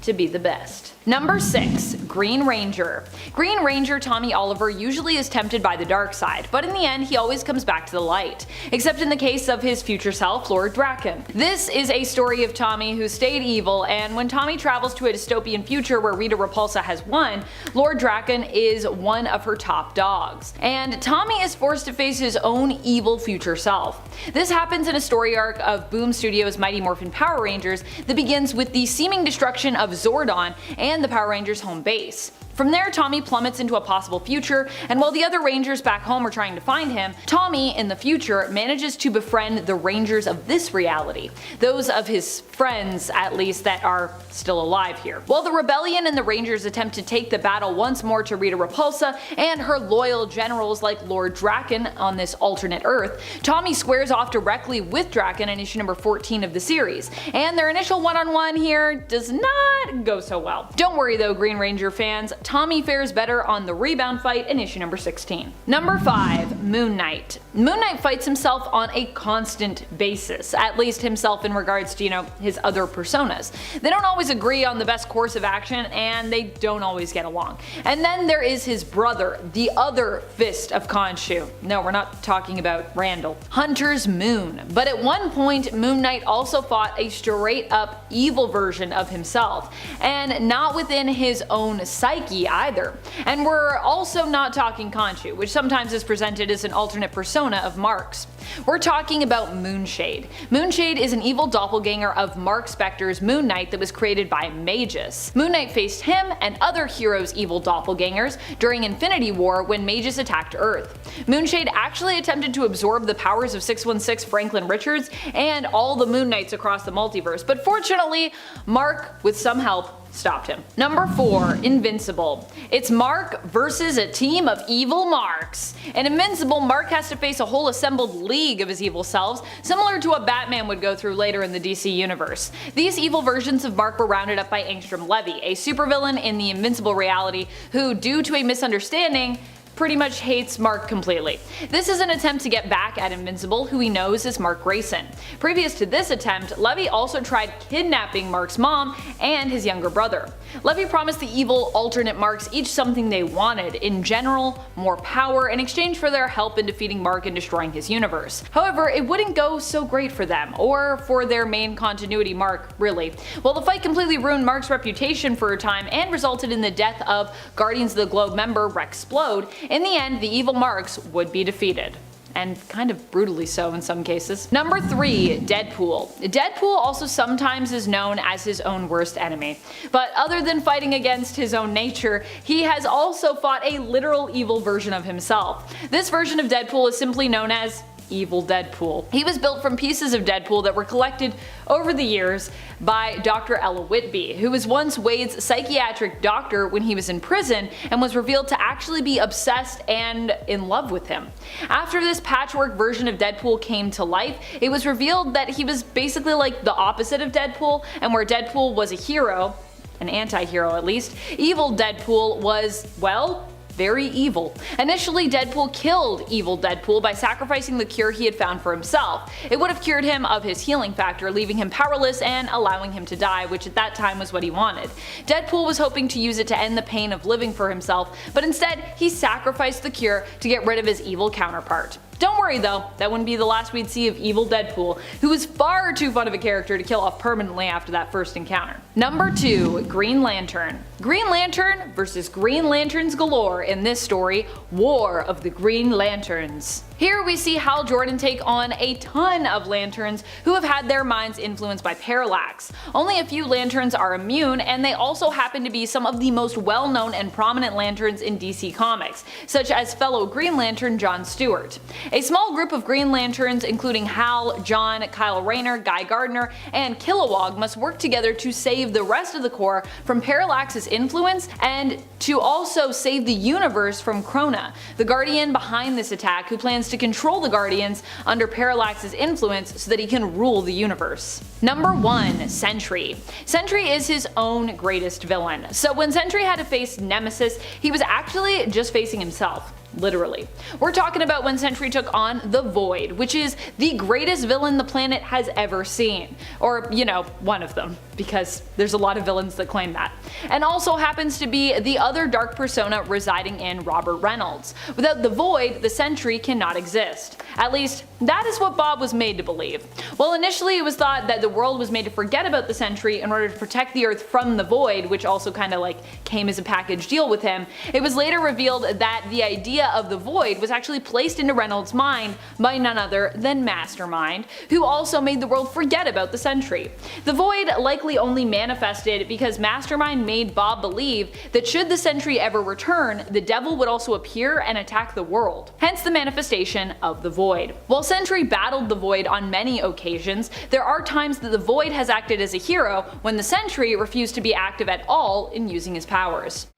to be the best. Number 6. Green Ranger. Green Ranger Tommy Oliver usually is tempted by the dark side, but in the end he always comes back to the light, except in the case of his future self, Lord Draken. This is a story of Tommy who stayed evil, and when Tommy travels to a dystopian future where Rita Repulsa has won, Lord Draken is one of her top dogs, and Tommy is forced to face his own evil future self. This happens in a story arc of Boom Studios' Mighty Morphin Power Rangers that begins with the seeming destruction of Zordon and the Power Rangers' home base. From there, Tommy plummets into a possible future, and while the other Rangers back home are trying to find him, Tommy, in the future, manages to befriend the Rangers of this reality, those of his friends, at least, that are still alive here. While the Rebellion and the Rangers attempt to take the battle once more to Rita Repulsa and her loyal generals like Lord Draken on this alternate Earth, Tommy squares off directly with Draken in issue number 14 of the series, and their initial one-on-one here does not go so well. Don't worry though, Green Ranger fans, Tommy fares better on the rebound fight in issue number 16. Number 5. Moon Knight. Moon Knight fights himself on a constant basis, at least himself in regards to, his other personas. They don't always agree on the best course of action, and they don't always get along. And then there is his brother, the other fist of Khonshu. No, we're not talking about Randall. Hunter's Moon. But at one point, Moon Knight also fought a straight up evil version of himself, and not within his own psyche either. And we're also not talking Khonshu, which sometimes is presented as an alternate persona of Mark's. We're talking about Moonshade. Moonshade is an evil doppelganger of Mark Spector's Moon Knight that was created by Magus. Moon Knight faced him and other heroes' evil doppelgangers during Infinity War when Magus attacked Earth. Moonshade actually attempted to absorb the powers of 616 Franklin Richards and all the Moon Knights across the multiverse, but fortunately, Mark, with some help, stopped him. Number 4. Invincible. It's Mark versus a team of evil Marks. In Invincible, Mark has to face a whole assembled league of his evil selves, similar to what Batman would go through later in the DC universe. These evil versions of Mark were rounded up by Angstrom Levy, a supervillain in the Invincible reality who, due to a misunderstanding, pretty much hates Mark completely. This is an attempt to get back at Invincible, who he knows is Mark Grayson. Previous to this attempt, Levy also tried kidnapping Mark's mom and his younger brother. Levy promised the evil alternate Marks each something they wanted, in general, more power in exchange for their help in defeating Mark and destroying his universe. However, it wouldn't go so great for them, or for their main continuity Mark, really. While the fight completely ruined Mark's reputation for a time and resulted in the death of Guardians of the Globe member Rexplode, in the end the evil Marks would be defeated. And kind of brutally so in some cases. Number 3. Deadpool. Deadpool also sometimes is known as his own worst enemy. But other than fighting against his own nature, he has also fought a literal evil version of himself. This version of Deadpool is simply known as Evil Deadpool. He was built from pieces of Deadpool that were collected over the years by Dr. Ella Whitby, who was once Wade's psychiatric doctor when he was in prison and was revealed to actually be obsessed and in love with him. After this patchwork version of Deadpool came to life, it was revealed that he was basically like the opposite of Deadpool, and where Deadpool was a hero, an anti-hero at least, Evil Deadpool was, well, very evil. Initially, Deadpool killed Evil Deadpool by sacrificing the cure he had found for himself. It would have cured him of his healing factor, leaving him powerless and allowing him to die, which at that time was what he wanted. Deadpool was hoping to use it to end the pain of living for himself, but instead he sacrificed the cure to get rid of his evil counterpart. Don't worry though, that wouldn't be the last we'd see of Evil Deadpool, who was far too fun of a character to kill off permanently after that first encounter. Number 2. Green Lantern. Green Lantern versus Green Lanterns galore in this story, War of the Green Lanterns. Here we see Hal Jordan take on a ton of Lanterns who have had their minds influenced by Parallax. Only a few Lanterns are immune, and they also happen to be some of the most well-known and prominent Lanterns in DC Comics, such as fellow Green Lantern John Stewart. A small group of Green Lanterns, including Hal, John, Kyle Rayner, Guy Gardner, and Kilowog, must work together to save the rest of the Corps from Parallax's influence and to also save the universe from Krona, the Guardian behind this attack who plans to control the Guardians under Parallax's influence so that he can rule the universe. Number 1. Sentry. Sentry is his own greatest villain. So when Sentry had to face Nemesis, he was actually just facing himself. Literally. We're talking about when Sentry took on the Void, which is the greatest villain the planet has ever seen. Or, you know, one of them, because there's a lot of villains that claim that. And also happens to be the other dark persona residing in Robert Reynolds. Without the Void, the Sentry cannot exist. At least, that is what Bob was made to believe. Well, initially it was thought that the world was made to forget about the Sentry in order to protect the Earth from the Void, which also kinda like came as a package deal with him. It was later revealed that the idea of the Void was actually placed into Reynolds' mind by none other than Mastermind, who also made the world forget about the Sentry. The Void likely only manifested because Mastermind made Bob believe that should the Sentry ever return, the devil would also appear and attack the world. Hence the manifestation of the Void. While Sentry battled the Void on many occasions, there are times that the Void has acted as a hero when the Sentry refused to be active at all in using his powers.